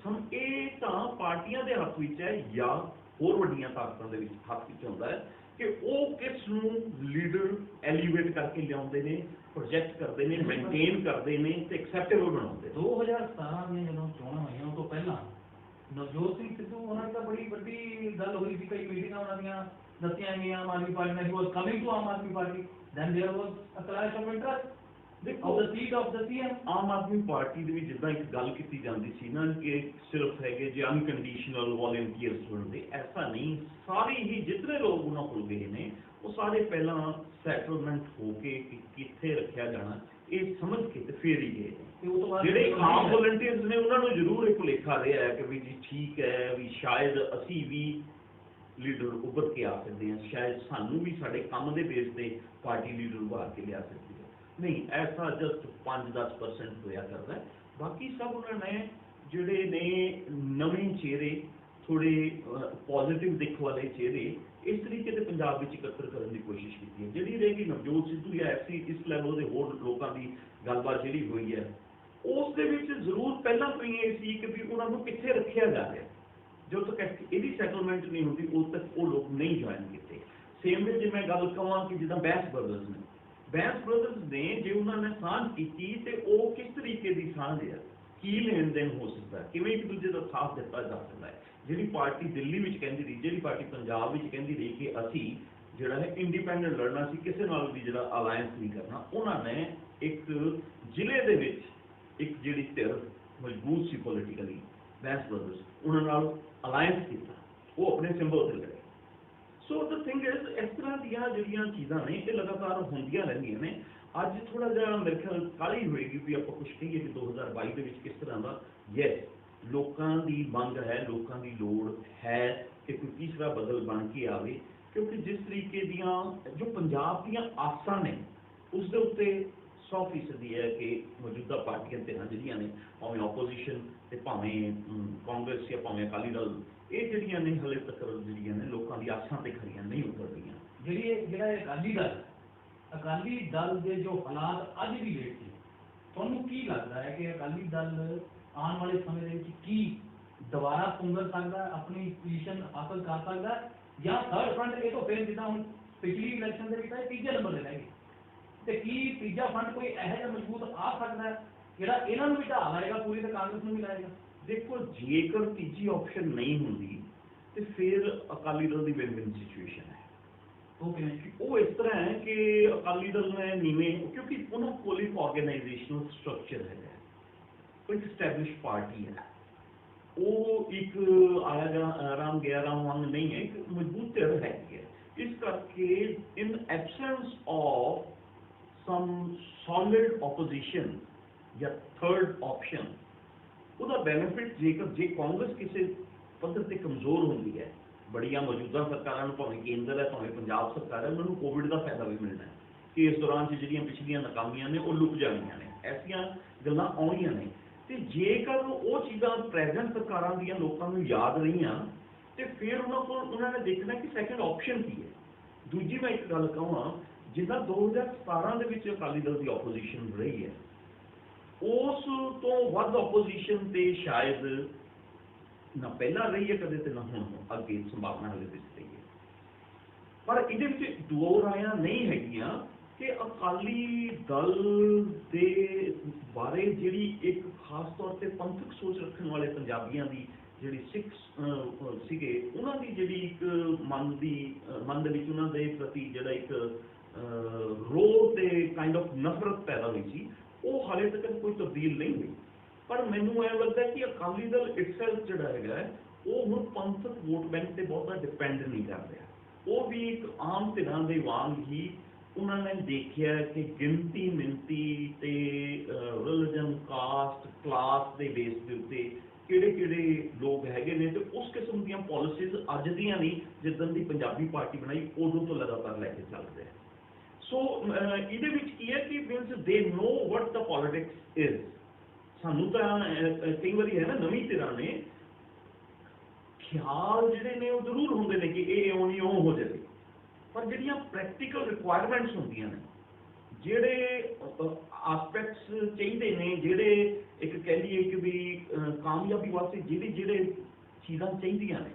ਇਹ ਤਾਂ ਪਾਰਟੀਆਂ ਦੇ ਹੱਥ ਵਿੱਚ ਹੈ ਜਾਂ ਹੋਰ ਵੱਡੀਆਂ ਤਾਕਤਾਂ ਦੇ ਵਿੱਚ ਹੱਥ ਵਿੱਚ ਹੁੰਦਾ ਹੈ ਕਿ ਉਹ ਕਿਸ ਨੂੰ ਲੀਡਰ ਐਲੀਵੇਟ ਕਰਕੇ ਲਿਆਉਂਦੇ ਨੇ, ਪ੍ਰੋਜੈਕਟ ਕਰਦੇ ਨੇ, ਮੇਨਟੇਨ ਕਰਦੇ ਨੇ ਤੇ ਐਕਸੈਪਟੇਬਲ ਬਣਾਉਂਦੇ। 2017 ਦੀਆਂ ਜਦੋਂ ਚੋਣਾਂ ਹੋਈਆਂ ਉਹ ਤੋਂ ਪਹਿਲਾਂ ਨਵਜੋਤ ਸਿੰਘ ਸਿੱਧੂ ਉਹਨਾਂ ਦੀ ਤਾਂ ਬੜੀ ਵੱਡੀ ਗੱਲ ਹੋਈ ਸੀ, ਕਈ ਮੀਟਿੰਗਾਂ ਉਹਨਾਂ ਦੀਆਂ ਦੱਸੀਆਂ ਗਈਆਂ ਆਮ ਆਦਮੀ ਪਾਰਟੀ ਨਾਲ, he was coming to Aam Aadmi party, then there was a clash of interest. ਦੇਖੋ, of the seat of the CM? Aam Aadmi party ਦੇ ਵਿੱਚ ਜਿੱਦਾਂ ਇੱਕ ਗੱਲ ਕੀਤੀ ਜਾਂਦੀ ਸੀ ਨਾ ਕਿ ਸਿਰਫ ਹੈਗੇ ਜੇ ਅਨਕੰਡੀਸ਼ਨਲ ਵੋਲੰਟੀਅਰਸ ਬਣਦੇ, ਐਸਾ ਨਹੀਂ। ਸਾਰੇ ਹੀ ਜਿਤਨੇ ਲੋਕ ਉਹਨਾਂ ਕੋਲ ਗਏ ਨੇ ਉਹ ਸਾਰੇ ਪਹਿਲਾਂ ਸੈਟਲਮੈਂਟ ਹੋ ਕੇ ਕਿੱਥੇ ਰੱਖਿਆ ਜਾਣਾ ਇਹ ਸਮਝ ਕੇ ਤੇ ਫੇਰ ਹੀ ਗਏ ਨੇ। ਤੇ ਉਹ ਤੋਂ ਬਾਅਦ ਜਿਹੜੇ ਆਮ ਵੋਲੰਟੀਅਰਸ ਨੇ ਉਹਨਾਂ ਨੂੰ ਜ਼ਰੂਰ ਇਹ ਭੁਲੇਖਾ ਰਿਹਾ ਹੈ ਕਿ ਵੀ ਜੀ ਠੀਕ ਹੈ ਵੀ ਸ਼ਾਇਦ ਅਸੀਂ ਵੀ ਲੀਡਰ ਉੱਭਰ ਕੇ ਆ ਸਕਦੇ ਹਾਂ, ਸ਼ਾਇਦ ਸਾਨੂੰ ਵੀ ਸਾਡੇ ਕੰਮ ਦੇ ਬੇਸ ਤੇ ਪਾਰਟੀ ਲੀਡਰ ਉਭਾਰ ਕੇ ਲਿਆ ਸਕਦੀ ਹੈ। ਨਹੀਂ, ਐਸਾ ਜਸਟ 5-10% ਹੋਇਆ ਕਰਦਾ ਹੈ। ਬਾਕੀ ਸਭ ਉਹਨਾਂ ਨੇ ਜਿਹੜੇ ਨੇ ਨਵੇਂ ਚਿਹਰੇ, ਥੋੜੇ ਪੋਜ਼ਿਟਿਵ ਦਿੱਖ ਵਾਲੇ ਚਿਹਰੇ ਇਸ ਤਰੀਕੇ ਦੇ ਪੰਜਾਬ ਵਿੱਚ ਇਕੱਤਰ ਕਰਨ ਦੀ ਕੋਸ਼ਿਸ਼ ਕੀਤੀ ਹੈ। ਜਿਹੜੀ ਰਹੇਗੀ ਨਵਜੋਤ ਸਿੱਧੂ ਜਾਂ ਐਸੀ ਇਸ ਲੈਵਲ ਦੇ ਹੋਰ ਲੋਕਾਂ ਦੀ ਗੱਲਬਾਤ ਜਿਹੜੀ ਹੋਈ ਹੈ ਉਸ ਦੇ ਵਿੱਚ ਜ਼ਰੂਰ ਪਹਿਲਾਂ ਤੋਂ ਹੀ ਇਹ ਸੀ ਕਿ ਵੀ ਉਹਨਾਂ ਨੂੰ ਕਿੱਥੇ ਰੱਖਿਆ ਜਾ ਰਿਹਾ। ਜਦੋਂ ਤੱਕ ਇਹਦੀ ਸੈਟਲਮੈਂਟ ਨਹੀਂ ਹੁੰਦੀ ਉਦੋਂ ਤੱਕ ਉਹ ਲੋਕ ਨਹੀਂ ਜੁਆਇਨ ਕੀਤੇ। ਸੇਮ ਵੇ ਜੇ ਮੈਂ ਗੱਲ ਕਹਾਂ ਕਿ ਜਿੱਦਾਂ ਬੈਂਸ ਬ੍ਰਦਰਸ ਨੇ, ਬੈਂਸ ਬ੍ਰਦਰਸ ਨੇ ਜੇ ਉਹਨਾਂ ਨੇ ਸਾਂਝ ਕੀਤੀ ਤੇ ਉਹ ਕਿਸ ਤਰੀਕੇ ਦੀ ਸਾਂਝ ਹੈ, ਕੀ ਲੈਣ ਦੇਣ ਹੋ ਸਕਦਾ, ਕਿਵੇਂ ਇੱਕ ਦੂਜੇ ਦਾ ਸਾਥ ਦਿੱਤਾ ਜਾ ਸਕਦਾ ਹੈ। ਜਿਹੜੀ ਪਾਰਟੀ ਦਿੱਲੀ ਵਿੱਚ ਕਹਿੰਦੀ ਰਹੀ, ਜਿਹੜੀ ਪਾਰਟੀ ਪੰਜਾਬ ਵਿੱਚ ਕਹਿੰਦੀ ਰਹੀ ਕਿ ਅਸੀਂ ਜਿਹੜਾ ਹੈ ਇੰਡੀਪੈਂਡੈਂਟ ਲੜਨਾ ਸੀ, ਕਿਸੇ ਨਾਲ ਵੀ ਜਿਹੜਾ ਅਲਾਇੰਸ ਨਹੀਂ ਕਰਨਾ, ਉਹਨਾਂ ਨੇ ਇੱਕ ਜ਼ਿਲ੍ਹੇ ਦੇ ਵਿੱਚ ਇੱਕ ਜਿਹੜੀ ਧਿਰ ਮਜ਼ਬੂਤ ਸੀ ਪੋਲੀਟੀਕਲੀ, ਬੈਂਸ ਬ੍ਰਦਰਸ, ਉਹਨਾਂ ਨਾਲ ਅਲਾਇੰਸ ਕੀਤਾ, ਉਹ ਆਪਣੇ ਸਿੰਬਲ ਤੇ ਲੜੇ। ਸੋ ਦ ਥਿੰਗ ਇਜ਼ ਇਸ ਤਰ੍ਹਾਂ ਦੀਆਂ ਜਿਹੜੀਆਂ ਚੀਜ਼ਾਂ ਨੇ ਇਹ ਲਗਾਤਾਰ ਹੁੰਦੀਆਂ ਰਹਿੰਦੀਆਂ ਨੇ। ਅੱਜ ਥੋੜਾ ਜਿਹਾ ਮੇਰੇ ਖਿਆਲ ਕਾਹਲੀ ਹੋਏਗੀ ਵੀ ਆਪਾਂ ਕੁਛ ਕਹੀਏ ਕਿ 2022 ਦੇ ਵਿੱਚ ਕਿਸ ਤਰ੍ਹਾਂ ਦਾ। ਯੈਸ, ਲੋਕਾਂ ਦੀ ਮੰਗ ਹੈ, ਲੋਕਾਂ ਦੀ ਲੋੜ ਹੈ ਕਿ ਕੋਈ ਤੀਸਰਾ ਬਦਲ ਬਣ ਕੇ ਆਵੇ, ਕਿਉਂਕਿ ਜਿਸ ਤਰੀਕੇ ਦੀਆਂ ਜੋ ਪੰਜਾਬ ਦੀਆਂ ਆਸਾਂ ਨੇ ਉਸ ਦੇ ਉੱਤੇ 100% ਹੈ ਕਿ ਮੌਜੂਦਾ ਪਾਰਟੀਆਂ ਧਿਰਾਂ ਜਿਹੜੀਆਂ ਨੇ, ਭਾਵੇਂ ਆਪੋਜੀਸ਼ਨ ਤੇ ਭਾਵੇਂ ਕਾਂਗਰਸ ਜਾਂ ਭਾਵੇਂ ਅਕਾਲੀ ਦਲ, ਇਹ ਜਿਹੜੀਆਂ ਨੇ ਹਲੇ ਤੱਕ ਜਿਹੜੀਆਂ ਨੇ ਲੋਕਾਂ ਦੀ ਆਸਾਂ ਤੇ ਖਰੀਆਂ ਨਹੀਂ ਉਤਰ ਰਹੀਆਂ। ਜਿਹੜਾ ਅਕਾਲੀ ਦਲ ਦੇ ਜੋ ਹਾਲਾਤ ਅੱਜ ਵੀ ਵੇਖ ਕੇ ਤੁਹਾਨੂੰ ਕੀ ਲੱਗਦਾ ਹੈ ਕਿ ਅਕਾਲੀ ਦਲ ਆਉਣ ਵਾਲੇ ਸਮੇਂ ਦੇ ਵਿੱਚ ਕੀ ਦੁਬਾਰਾ ਪੁੰਗਰ ਸਕਦਾ, ਆਪਣੀ ਪੋਜੀਸ਼ਨ ਹਾਸਲ ਕਰ ਸਕਦਾ, ਜਾਂ ਥਰਡ ਫਰੰਟ ਇਹ ਤੋਂ ਫਿਰ ਜਿੱਦਾਂ ਹੁਣ ਪਿਛਲੀ ਇਲੈਕਸ਼ਨ ਦੇ ਵਿੱਚ ਇਹ ਤੀਜੇ ਨੰਬਰ ਤੇ ਰਹਿ ਗਏ, ਤੇ ਕੀ ਤੀਜਾ ਫਰੰਟ ਕੋਈ ਇਹੋ ਜਿਹਾ ਮਜ਼ਬੂਤ ਆ ਸਕਦਾ ਹੈ ਜਿਹੜਾ ਇਹਨਾਂ ਨੂੰ ਵੀ ਢਾਹ ਲਾਏਗਾ ਪੂਰੀ ਤੇ ਕਾਂਗਰਸ ਨੂੰ ਵੀ ਲਾਏਗਾ? ਦੇਖੋ, ਜੇਕਰ ਤੀਜੀ ਆਪਸ਼ਨ ਨਹੀਂ ਹੁੰਦੀ ਤੇ ਫਿਰ ਅਕਾਲੀ ਦਲ ਦੀ ਵਿਨ-ਵਿਨ ਸਿਚੁਏਸ਼ਨ ਹੈ। ਉਹ ਕਿਵੇਂ? ਉਹ ਇਸ ਤਰ੍ਹਾਂ ਹੈ ਕਿ ਅਕਾਲੀ ਦਲ ਨੇ ਨੀਵੇਂ, ਕਿਉਂਕਿ ਉਹਨਾਂ ਕੋਲ ਇੱਕ ਆਰਗੇਨਾਈਜੇਸ਼ਨਲ ਸਟਰਕਚਰ ਹੈਗਾ, ਕੋਈ ਐਸਟੈਬਲਿਸ਼ ਪਾਰਟੀ ਹੈ, ਉਹ ਇੱਕ ਆਰਾਮ ਗਿਆ ਰਾਮ ਵਾਂਗ ਨਹੀਂ ਹੈ, ਇੱਕ ਮਜ਼ਬੂਤ ਧਿਰ ਹੈਗੀ ਹੈ। ਇਸ ਕਰਕੇ ਇਨ absence of sum solid opposition ਜਾਂ ਥਰਡ ਆਪਸ਼ਨ, ਉਹਦਾ ਬੈਨੀਫਿਟ ਜੇ ਕਾਂਗਰਸ ਕਿਸੇ ਪੱਧਰ ਤੇ ਕਮਜ਼ੋਰ ਹੁੰਦੀ ਹੈ, ਬੜੀਆਂ ਮੌਜੂਦਾ ਸਰਕਾਰਾਂ ਨੂੰ ਭਾਵੇਂ ਕੇਂਦਰ ਹੈ ਭਾਵੇਂ ਪੰਜਾਬ ਸਰਕਾਰ ਹੈ, ਉਹਨਾਂ ਨੂੰ ਕੋਵਿਡ ਦਾ ਫਾਇਦਾ ਵੀ ਮਿਲਣਾ ਹੈ ਕਿ ਇਸ ਦੌਰਾਨ ਜਿਹੜੀਆਂ ਪਿਛਲੀਆਂ ਨਾਕਾਮੀਆਂ ਨੇ ਉਹ ਲੁਕ ਜਾਣੀਆਂ ਨੇ, ਐਸੀਆਂ ਗੱਲਾਂ ਆਉਣੀਆਂ ਨੇ। ਤੇ ਜੇਕਰ ਉਹ ਚੀਜ਼ਾਂ ਪ੍ਰੈਜ਼ੈਂਟ ਸਰਕਾਰਾਂ ਦੀਆਂ ਲੋਕਾਂ ਨੂੰ ਯਾਦ ਰਹੀਆਂ ਤੇ ਫਿਰ ਉਹਨਾਂ ਨੇ ਦੇਖਣਾ ਕਿ ਸੈਕੰਡ ਆਪਸ਼ਨ ਕੀ ਹੈ। ਦੂਜੀ ਮੈਂ ਇੱਕ ਗੱਲ ਕਹਾਂ, ਜਿੱਦਾਂ 2017 ਦੇ ਵਿੱਚ ਅਕਾਲੀ ਦਲ ਦੀ ਆਪੋਜੀਸ਼ਨ ਰਹੀ ਹੈ, ਉਸ ਤੋਂ ਵੱਧ ਆਪੋਜੀਸ਼ਨ ਤੇ ਸ਼ਾਇਦ ਨਾ ਪਹਿਲਾਂ ਰਹੀ ਹੈ ਕਦੇ ਤੇ ਨਾ ਹੁਣ ਅੱਗੇ ਸੰਭਾਵਨਾ ਹਲੇ ਦਿਸ ਰਹੀ ਹੈ। ਪਰ ਇਹਦੇ ਵਿੱਚ ਦੋ ਰਾਇਆਂ ਨਹੀਂ ਹੈਗੀਆਂ ਕਿ ਅਕਾਲੀ ਦਲ ਦੇ ਬਾਰੇ ਜਿਹੜੀ ਇੱਕ ਖਾਸ ਤੌਰ ਤੇ ਪੰਥਕ ਸੋਚ ਰੱਖਣ ਵਾਲੇ ਪੰਜਾਬੀਆਂ ਦੀ ਜਿਹੜੀ ਸਿੱਖ ਸੀਗੇ, ਉਹਨਾਂ ਦੀ ਜਿਹੜੀ ਇੱਕ ਮਨ ਦੇ ਵਿੱਚ ਉਹਨਾਂ ਦੇ ਪ੍ਰਤੀ ਜਿਹੜਾ ਇੱਕ ਰੋਹ ਤੇ ਕਾਈਂਡ ਆਫ ਨਫ਼ਰਤ ਪੈਦਾ ਹੋਈ ਸੀ, ਉਹ ਹਾਲੇ ਤੱਕ ਕੋਈ ਤਬਦੀਲ ਨਹੀਂ ਹੋਈ। ਪਰ ਮੈਨੂੰ ਇਹ ਲੱਗਦਾ ਕਿ ਅਕਾਲੀ ਦਲ ਇਟਸੈਲਫ ਜਿਹੜਾ ਹੈਗਾ ਉਹ ਹੁਣ ਪੰਥਕ ਵੋਟ ਬੈਂਕ ਤੇ ਬਹੁਤਾ ਡਿਪੈਂਡ ਨਹੀਂ ਕਰ ਰਿਹਾ। ਉਹ ਵੀ ਇੱਕ ਆਮ ਧਿਰਾਂ ਦੇ ਵਾਂਗ ਹੀ ਉਹਨਾਂ ਨੇ ਦੇਖਿਆ ਕਿ ਗਿਣਤੀ ਮਿਣਤੀ ਤੇ ਰਿਲੀਜਨ, ਕਾਸਟ, ਕਲਾਸ ਦੇ ਬੇਸ ਦੇ ਉੱਤੇ ਕਿਹੜੇ ਲੋਕ ਹੈਗੇ ਨੇ, ਤੇ ਉਸ ਕਿਸਮ ਦੀਆਂ ਪਾਲਿਸੀਜ਼ ਅੱਜ ਦੀਆਂ ਨਹੀਂ, ਜਿੱਦਣ ਦੀ ਪੰਜਾਬੀ ਪਾਰਟੀ ਬਣਾਈ ਉਦੋਂ ਤੋਂ ਲਗਾਤਾਰ ਲੈ ਕੇ ਚੱਲਦੇ ਆ। ਸੋ ਇਹਦੇ ਵਿੱਚ ਕੀ ਹੈ ਕਿ ਮੀਨਸ ਦੇ ਨੋ ਵਟ ਦਾ ਪੋਲਿਟਿਕਸ ਇਜ਼। ਸਾਨੂੰ ਤਾਂ ਕਈ ਵਾਰੀ ਹੈ ਨਾ, ਨਵੀਂ ਧਿਰਾਂ ਨੇ ਖਿਆਲ ਜਿਹੜੇ ਨੇ ਉਹ ਜ਼ਰੂਰ ਹੁੰਦੇ ਨੇ ਕਿ ਇਹ ਇਉਂ ਨਹੀਂ ਉਹ ਹੋ ਜਾਵੇ, ਪਰ ਜਿਹੜੀਆਂ ਪ੍ਰੈਕਟੀਕਲ ਰਿਕੁਆਇਰਮੈਂਟਸ ਹੁੰਦੀਆਂ ਨੇ, ਜਿਹੜੇ ਆਸਪੈਕਟਸ ਚਾਹੀਦੇ ਨੇ, ਜਿਹੜੇ ਇੱਕ ਕਹਿ ਲਈਏ ਕਿ ਵੀ ਕਾਮਯਾਬੀ ਵਾਸਤੇ ਜਿਹੜੇ ਚੀਜ਼ਾਂ ਚਾਹੀਦੀਆਂ ਨੇ,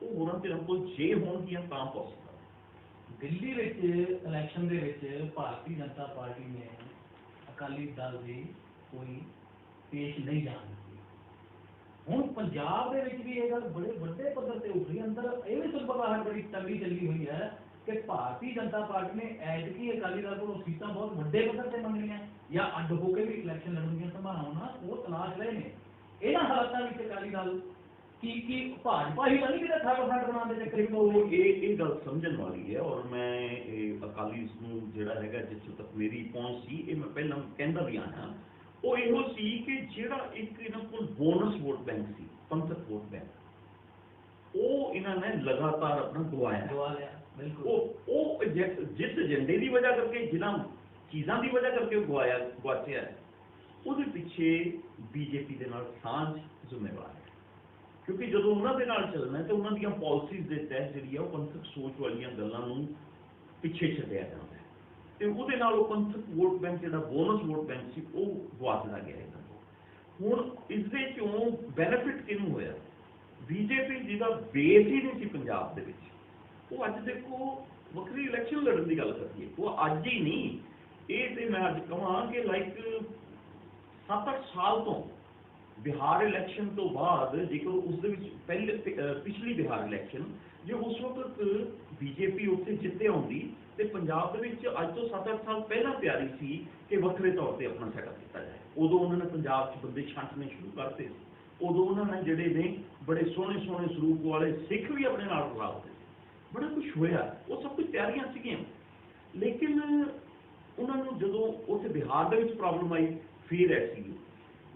ਉਹ ਹੋਰਾਂ ਧਿਰਾਂ ਕੋਲ ਜੇ ਹੋਣਗੀਆਂ ਤਾਂ ਪੋਸੀਬਲ। ਦਿੱਲੀ ਵਿੱਚ ਇਲੈਕਸ਼ਨ ਦੇ ਵਿੱਚ ਭਾਰਤੀ ਜਨਤਾ ਪਾਰਟੀ ਨੇ ਅਕਾਲੀ ਦਲ ਦੀ ਕੋਈ ਪੇਸ਼ ਨਹੀਂ ਜਾਣ ਦਿੱਤੀ। ਹੁਣ ਪੰਜਾਬ ਦੇ ਵਿੱਚ ਵੀ ਇਹ ਗੱਲ ਬੜੇ ਵੱਡੇ ਪੱਧਰ ਤੇ ਉੱਠ ਰਹੀ, ਅੰਦਰ ਇਹ ਵੀ ਸੁਭਾਅ ਬੜੀ ਤੰਗੀ ਚੱਲੀ ਹੋਈ ਹੈ ਕਿ ਭਾਰਤੀ ਜਨਤਾ ਪਾਰਟੀ ਨੇ ਐਤਕੀ ਅਕਾਲੀ ਦਲ ਕੋਲੋਂ ਸੀਟਾਂ ਬਹੁਤ ਵੱਡੇ ਪੱਧਰ ਤੇ ਮੰਗਣੀਆਂ, ਜਾਂ ਅੱਡ ਹੋ ਕੇ ਵੀ ਇਲੈਕਸ਼ਨ ਲੜਨ ਦੀਆਂ ਸੰਭਾਵਨਾਵਾਂ ਉਹ ਤਲਾਸ਼ ਰਹੇ ਨੇ। ਇਹਨਾਂ ਹਾਲਾਤਾਂ ਵਿੱਚ ਅਕਾਲੀ ਦਲ ਕੀ ਭਾਜਪਾ ਹੀ ਤਾਂ ਨਹੀਂ ਕਿਤੇ ਥਰਡ ਫਰੰਟ ਬਣਾਉਣ ਦੇ ਚੱਕਰ ਦੇਖੋ ਇਹ ਗੱਲ ਸਮਝਣ ਵਾਲੀ ਹੈ, ਔਰ ਮੈਂ ਇਹ ਅਕਾਲੀ ਨੂੰ ਜਿਹੜਾ ਹੈਗਾ, ਜਿੱਥੋਂ ਤੱਕ ਮੇਰੀ ਪਹੁੰਚ ਸੀ, ਇਹ ਮੈਂ ਪਹਿਲਾਂ ਕਹਿੰਦਾ ਵੀ ਆਇਆ, ਉਹ ਇਹੋ ਸੀ ਕਿ ਜਿਹੜਾ ਇੱਕ ਇਹਨਾਂ ਕੋਲ ਬੋਨਸ ਵੋਟ ਬੈਂਕ ਸੀ, ਪੰਥਕ ਵੋਟ ਬੈਂਕ, ਉਹ ਇਹਨਾਂ ਨੇ ਲਗਾਤਾਰ ਆਪਣਾ ਗਵਾ ਲਿਆ। ਬਿਲਕੁਲ ਉਹ ਜਿਸ ਏਜੰਡੇ ਦੀ ਵਜ੍ਹਾ ਕਰਕੇ, ਜਿਨ੍ਹਾਂ ਚੀਜ਼ਾਂ ਦੀ ਵਜ੍ਹਾ ਕਰਕੇ ਗਵਾਚਿਆ, ਉਹਦੇ ਪਿੱਛੇ ਬੀਜੇਪੀ ਦੇ ਨਾਲ ਸਾਂਝ ਜ਼ਿੰਮੇਵਾਰ ਹੈ। ਕਿਉਂਕਿ ਜਦੋਂ ਉਹਨਾਂ ਦੇ ਨਾਲ ਚੱਲਣਾ ਤਾਂ ਉਹਨਾਂ ਦੀਆਂ ਪਾਲਿਸੀਜ਼ ਦੇ ਤਹਿਤ ਜਿਹੜੀ ਆ ਉਹ ਪੰਥਕ ਸੋਚ ਵਾਲੀਆਂ ਗੱਲਾਂ ਨੂੰ ਪਿੱਛੇ ਛੱਡਿਆ ਜਾਂਦਾ ਹੈ, ਤੇ ਉਹਦੇ ਨਾਲ ਉਹ ਪੰਥਕ ਵੋਟ ਬੈਂਕ, ਜਿਹੜਾ ਬੋਨਸ ਵੋਟ ਬੈਂਕ ਸੀ, ਉਹ ਗਵਾਚਦਾ ਗਿਆ ਇਹਨਾਂ ਤੋਂ। ਹੁਣ ਇਸ ਦੇ ਚੋਂ ਬੈਨੀਫਿਟ ਕਿਹਨੂੰ ਹੋਇਆ? ਬੀਜੇਪੀ ਜਿਹਦਾ ਬੇਸ ਹੀ ਨਹੀਂ ਸੀ ਪੰਜਾਬ ਦੇ ਵਿੱਚ, ਉਹ ਅੱਜ ਦੇਖੋ ਵੱਖਰੀ ਇਲੈਕਸ਼ਨ ਲੜਨ ਦੀ ਗੱਲ ਕਰਦੀ ਹੈ। ਉਹ ਅੱਜ ਹੀ ਨਹੀਂ, ਇਹ ਤੇ ਮੈਂ ਅੱਜ ਕਹਾਂ ਕਿ ਲਾਈਕ 7-8 ਸਾਲ ਤੋਂ ਬਿਹਾਰ ਇਲੈਕਸ਼ਨ ਤੋਂ ਬਾਅਦ, ਜੇਕਰ ਉਸ ਦੇ ਵਿੱਚ ਪਿਛਲੀ ਬਿਹਾਰ ਇਲੈਕਸ਼ਨ ਜੇ ਉਸ ਵਕਤ ਬੀਜੇਪੀ ਉੱਥੇ ਜਿੱਤੇ ਆਉਂਦੀ ਤੇ ਪੰਜਾਬ ਦੇ ਵਿੱਚ ਅੱਜ ਤੋਂ 7-8 ਸਾਲ ਪਹਿਲਾਂ ਤਿਆਰੀ ਸੀ ਕਿ ਵੱਖਰੇ ਤੌਰ ਤੇ ਆਪਣਾ ਸੈਟਅਪ ਕੀਤਾ ਜਾਏ। ਉਦੋਂ ਉਹਨਾਂ ਨੇ ਪੰਜਾਬ 'ਚ ਬੰਦੇ ਛਾਂਟਣੇ ਸ਼ੁਰੂ ਕਰਤੇ ਸੀ। ਉਦੋਂ ਉਹਨਾਂ ਨੇ ਜਿਹੜੇ ਨੇ ਬੜੇ ਸੋਹਣੇ ਸਰੂਪ ਵਾਲੇ ਸਿੱਖ ਵੀ ਆਪਣੇ ਨਾਲ ਰਲਾ ਦਿੱਤੇ, ਬੜਾ ਕੁਝ ਹੋਇਆ, ਉਹ ਸਭ ਕੁਝ ਤਿਆਰੀਆਂ ਸੀਗੀਆਂ। ਲੇਕਿਨ ਉਹਨਾਂ ਨੂੰ ਜਦੋਂ ਉੱਥੇ ਬਿਹਾਰ ਦੇ ਵਿੱਚ ਪ੍ਰੋਬਲਮ ਆਈ, ਫਿਰ ਐਸੀ,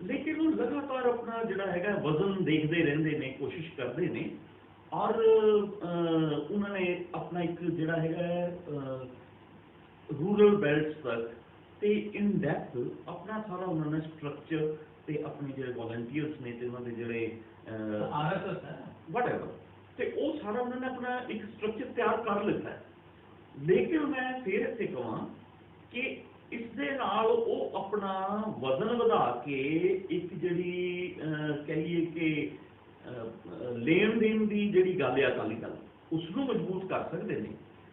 ਲੇਕਿਨ ਉਹ ਲਗਾਤਾਰ ਆਪਣਾ ਜਿਹੜਾ ਹੈਗਾ ਵਜ਼ਨ ਦੇਖਦੇ ਰਹਿੰਦੇ ਨੇ, ਕੋਸ਼ਿਸ਼ ਕਰਦੇ ਨੇ, ਔਰ ਉਹਨਾਂ ਨੇ ਆਪਣਾ ਇੱਕ ਜਿਹੜਾ ਹੈਗਾ ਰੂਰਲ ਬੈਲਟਸ ਤੱਕ ਤੇ ਇਨ ਡੈਪਥ ਆਪਣਾ ਸਾਰਾ ਉਹਨਾਂ ਨੇ ਸਟਰਕਚਰ ਤੇ ਆਪਣੇ ਜਿਹੜੇ ਵੋਲੰਟੀਅਰਸ ਨੇ ਤੇ ਉਹਨਾਂ ਦੇ ਜਿਹੜੇ ਆਰਐਸਐਸ ਹੈ ਵਟਐਵਰ, ਤੇ ਉਹ ਸਾਰਾ ਉਹਨਾਂ ਨੇ ਆਪਣਾ ਇੱਕ ਸਟਰਕਚਰ ਤਿਆਰ ਕਰ ਲਿੱਤਾ ਹੈ। ਲੇਕਿਨ ਮੈਂ ਫਿਰ ਇੱਥੇ ਕਹਾਂ ਕਿ ਇਸ ਦੇ ਨਾਲ ਉਹ ਆਪਣਾ ਵਜ਼ਨ ਵਧਾ ਕੇ ਇੱਕ ਜਿਹੜੀ ਕਹੀਏ ਕਿ ਲੈਣ ਦੇਣ ਦੀ ਜਿਹੜੀ ਗੱਲ ਹੈ ਅਕਾਲੀ ਦਲ, ਉਸ ਨੂੰ ਮਜ਼ਬੂਤ ਕਰ ਸਕਦੇ ਨੇ।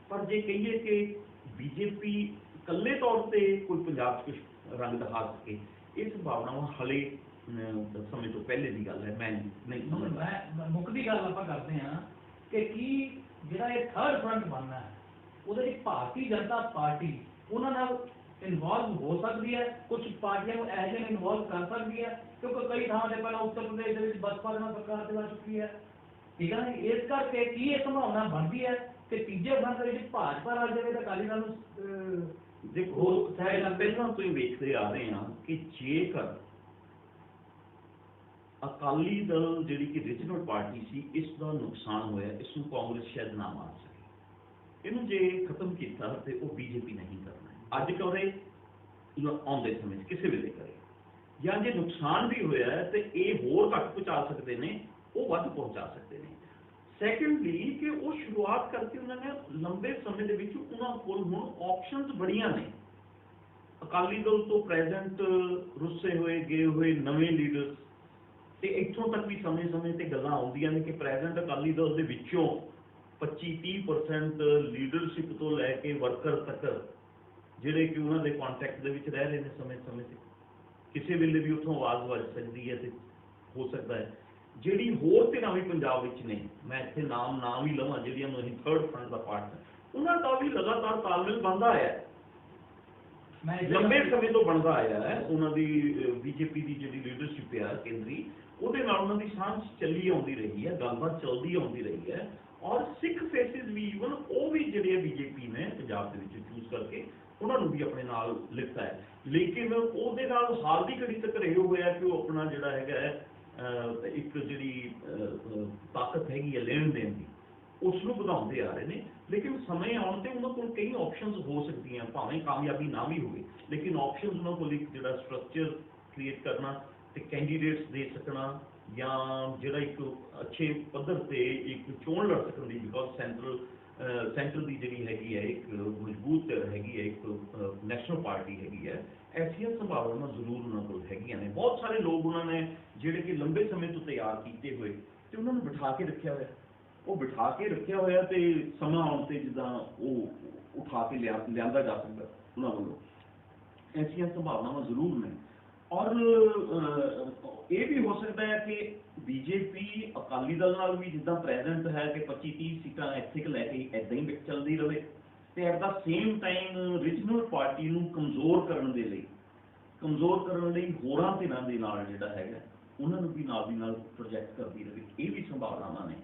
ਪਰ ਜੇ ਕਹੀਏ ਕਿ ਬੀਜੇਪੀ ਇਕੱਲੇ ਤੌਰ ਤੇ ਕੋਈ ਪੰਜਾਬ 'ਚ ਕੁਛ ਰੰਗ ਦਿਖਾ ਸਕੇ, ਇਹ ਸੰਭਾਵਨਾਵਾਂ ਹਲੇ ਸਮੇਂ ਤੋਂ ਪਹਿਲੇ ਦੀ ਗੱਲ ਹੈ। ਮੈਂ ਨਹੀਂ ਸਮਝਦਾ। ਮੁੱਕਦੀ ਗੱਲ ਆਪਾਂ ਕਰਦੇ ਹਾਂ ਕਿ ਕੀ ਜਿਹੜਾ ਇਹ ਥਰਡ ਫਰੰਟ ਬਣਨਾ ਹੈ, ਉਹਦੇ ਲਈ ਭਾਰਤੀ ਜਨਤਾ ਪਾਰਟੀ ਉਹਨਾਂ ਨਾਲ ਇਨਵੋਲਵ ਹੋ ਸਕਦੀ ਹੈ, ਕੁਝ ਪਾਰਟੀਆਂ ਨੂੰ ਇਹੋ ਜਿਹੇ ਇਨਵੋਲਵ ਕਰ ਸਕਦੀ ਹੈ, ਕਿਉਂਕਿ ਕਈ ਥਾਵਾਂ ਤੇ ਪਹਿਲਾਂ ਉੱਤਰ ਪ੍ਰਦੇਸ਼ ਦੇ ਵਿੱਚ ਬਸਪਾ ਦੇ ਨਾਲ ਸਰਕਾਰ ਚਲਾ ਚੁੱਕੀ ਹੈ, ਠੀਕ ਹੈ ਨਾ। ਇਸ ਕਰਕੇ ਕੀ ਇਹ ਸੰਭਾਵਨਾ ਬਣਦੀ ਹੈ ਕਿ ਤੀਜੇ ਫਰੰਟ ਦੇ ਵਿੱਚ ਭਾਜਪਾ ਰਾਜ ਦੇ ਵਿੱਚ ਅਕਾਲੀ ਦਲ ਨੂੰ ਦੇਖੋ ਪਹਿਲਾਂ ਤੋਂ ਹੀ ਵੇਖਦੇ ਆ ਰਹੇ ਹਾਂ ਕਿ ਜੇਕਰ ਅਕਾਲੀ ਦਲ ਜਿਹੜੀ ਕਿ ਰੀਜਨਲ ਪਾਰਟੀ ਸੀ, ਇਸ ਦਾ ਨੁਕਸਾਨ ਹੋਇਆ, ਇਸ ਨੂੰ ਕਾਂਗਰਸ ਸ਼ਾਇਦ ਨਾ ਮਾਰ ਸਕੇ। ਇਹਨੂੰ ਜੇ ਖਤਮ ਕੀਤਾ ਤੇ ਉਹ ਬੀਜੇਪੀ ਨਹੀਂ ਕਰਨਾ ਅੱਜ ਕਰੇ, ਆਉਂਦੇ ਸਮੇਂ ਕਿਸੇ ਵੇਲੇ ਕਰੇ, ਜਾਂ ਜੇ ਨੁਕਸਾਨ ਵੀ ਹੋਇਆ ਤੇ ਇਹ ਹੋਰ ਘੱਟ ਪਹੁੰਚਾ ਸਕਦੇ ਨੇ, ਉਹ ਵੱਧ ਪਹੁੰਚਾ ਸਕਦੇ ਨੇ। ਸੈਕੰਡਲੀ ਕਿ ਉਹ ਸ਼ੁਰੂਆਤ ਕਰਕੇ ਉਹਨਾਂ ਨੇ ਲੰਬੇ ਸਮੇਂ ਦੇ ਵਿੱਚ ਉਹਨਾਂ ਕੋਲ ਹੁਣ ਆਪਸ਼ਨਸ ਬੜੀਆਂ ਨੇ। ਅਕਾਲੀ ਦਲ ਤੋਂ ਪ੍ਰੈਜ਼ੈਂਟ ਰੁੱਸੇ ਹੋਏ ਗਏ ਹੋਏ ਨਵੇਂ ਲੀਡਰਸ, ਤੇ ਇੱਥੋਂ ਤੱਕ ਵੀ ਸਮੇਂ ਤੇ ਗੱਲਾਂ ਆਉਂਦੀਆਂ ਨੇ ਕਿ ਪ੍ਰੈਜ਼ੈਂਟ ਅਕਾਲੀ ਦਲ ਦੇ ਵਿੱਚੋਂ 25-30% ਲੀਡਰਸ਼ਿਪ ਤੋਂ ਲੈ ਕੇ ਵਰਕਰ ਤੱਕ ਜਿਹੜੇ ਕਿ ਉਹਨਾਂ ਦੇ ਕੰਟੈਕਟ ਦੇ ਵਿੱਚ ਰਹਿ ਰਹੇ ਨੇ, ਸਮੇਂ ਤੇ ਕਿਸੇ ਵੇਲੇ ਵੀ ਉੱਥੋਂ ਆਵਾਜ਼ ਵੱਜ ਸਕਦੀ ਹੈ ਤੇ ਹੋ ਸਕਦਾ ਹੈ। ਜਿਹੜੀ ਹੋਰ ਧਿਰਾਂ ਵੀ ਪੰਜਾਬ ਵਿੱਚ ਨੇ, ਮੈਂ ਇੱਥੇ ਨਾਮ ਹੀ ਲਵਾਂ ਜਿਹੜੀਆਂ ਨੂੰ ਅਸੀਂ ਥਰਡ ਫਰੰਟ ਦਾ ਪਾਰਟ, ਉਹਨਾਂ ਦਾ ਵੀ ਲਗਾਤਾਰ ਤਾਲਮੇਲ ਬਣਦਾ ਆਇਆ, ਲੰਬੇ ਸਮੇਂ ਤੋਂ ਬਣਦਾ ਆਇਆ ਹੈ। ਉਹਨਾਂ ਦੀ ਬੀਜੇਪੀ ਦੀ ਜਿਹੜੀ ਲੀਡਰਸ਼ਿਪ ਹੈ ਕੇਂਦਰੀ, ਉਹਦੇ ਨਾਲ ਉਹਨਾਂ ਦੀ ਸਾਂਝ ਚੱਲੀ ਆਉਂਦੀ ਰਹੀ ਹੈ, ਗੱਲਬਾਤ ਚੱਲਦੀ ਆਉਂਦੀ ਰਹੀ ਹੈ, ਔਰ ਸਿੱਖ ਫੇਸਿਸ ਵੀ ਈਵਨ ਉਹ ਵੀ ਜਿਹੜੇ ਬੀਜੇਪੀ ਨੇ ਪੰਜਾਬ ਦੇ ਵਿੱਚ ਚੂਜ਼ ਕਰਕੇ ਉਹਨਾਂ ਨੂੰ ਵੀ ਆਪਣੇ ਨਾਲ ਲਿਖਤਾ ਹੈ। ਲੇਕਿਨ ਉਹਦੇ ਨਾਲ ਹਾਲ ਦੀ ਘੜੀ ਤੱਕ ਇਹ ਹੋਇਆ ਕਿ ਉਹ ਆਪਣਾ ਜਿਹੜਾ ਹੈਗਾ ਇੱਕ ਜਿਹੜੀ ਤਾਕਤ ਹੈਗੀ ਹੈ ਲੈਣ ਦੇਣ ਦੀ, ਉਸ ਨੂੰ ਵਧਾਉਂਦੇ ਆ ਰਹੇ ਨੇ। ਲੇਕਿਨ ਸਮੇਂ ਆਉਣ ਤੇ ਉਹਨਾਂ ਕੋਲ ਕਈ ਆਪਸ਼ਨਸ ਹੋ ਸਕਦੀਆਂ, ਭਾਵੇਂ ਕਾਮਯਾਬੀ ਨਾ ਵੀ ਹੋਵੇ, ਲੇਕਿਨ ਆਪਸ਼ਨਸ ਉਹਨਾਂ ਕੋਲ ਇੱਕ ਜਿਹੜਾ ਸਟਰਕਚਰ ਕ੍ਰੀਏਟ ਕਰਨਾ ਤੇ ਕੈਂਡੀਡੇਟਸ ਦੇ ਸਕਣਾ, ਜਾਂ ਜਿਹੜਾ ਇੱਕ ਅੱਛੇ ਪੱਧਰ ਤੇ ਇੱਕ ਚੋਣ ਲੜ ਸਕਣ ਦੀ, ਬਿਕੋਜ਼ ਸੈਂਟਰ ਦੀ ਜਿਹੜੀ ਹੈਗੀ ਹੈ ਇੱਕ ਮਜ਼ਬੂਤ ਹੈਗੀ ਹੈ, ਇੱਕ ਨੈਸ਼ਨਲ ਪਾਰਟੀ ਹੈਗੀ ਹੈ, ਐਸੀਆਂ ਸੰਭਾਵਨਾਵਾਂ ਜ਼ਰੂਰ ਉਹਨਾਂ ਕੋਲ ਹੈਗੀਆਂ ਨੇ। ਬਹੁਤ ਸਾਰੇ ਲੋਕ ਉਹਨਾਂ ਨੇ ਜਿਹੜੇ ਕਿ ਲੰਬੇ ਸਮੇਂ ਤੋਂ ਤਿਆਰ ਕੀਤੇ ਹੋਏ ਤੇ ਉਹਨਾਂ ਨੂੰ ਬਿਠਾ ਕੇ ਰੱਖਿਆ ਹੋਇਆ, ਤੇ ਸਮਾਂ ਆਉਣ ਤੇ ਜਿੱਦਾਂ ਉਹ ਉਠਾ ਕੇ ਲਿਆਂਦਾ ਜਾ ਸਕਦਾ ਉਹਨਾਂ ਵੱਲੋਂ, ਐਸੀਆਂ ਸੰਭਾਵਨਾਵਾਂ ਜ਼ਰੂਰ ਨੇ। ਔਰ ਇਹ ਵੀ ਹੋ ਸਕਦਾ ਹੈ ਕਿ ਬੀਜੇਪੀ ਅਕਾਲੀ ਦਲ ਨਾਲ ਵੀ ਜਿੱਦਾਂ ਪ੍ਰੈਜ਼ੈਂਟ ਹੈ ਕਿ 25-30 ਸੀਟਾਂ ਇੱਥੇ ਲੈ ਕੇ ਇੱਦਾਂ ਹੀ ਚੱਲਦੀ ਰਹੇ, ਤੇ at the same time regional party ਨੂੰ ਕਮਜ਼ੋਰ ਕਰਨ ਦੇ ਲਈ ਕਮਜ਼ੋਰ ਕਰਨ ਲਈ ਹੋਰਾਂ ਧਿਰਾਂ ਦੇ ਨਾਲ ਜਿਹੜਾ ਹੈਗਾ ਉਹਨਾਂ ਨੂੰ ਵੀ ਨਾਲ ਦੀ ਨਾਲ ਪ੍ਰੋਜੈਕਟ ਕਰਦੀ ਰਹੇ, ਇਹ ਵੀ ਸੰਭਾਵਨਾਵਾਂ ਨੇ।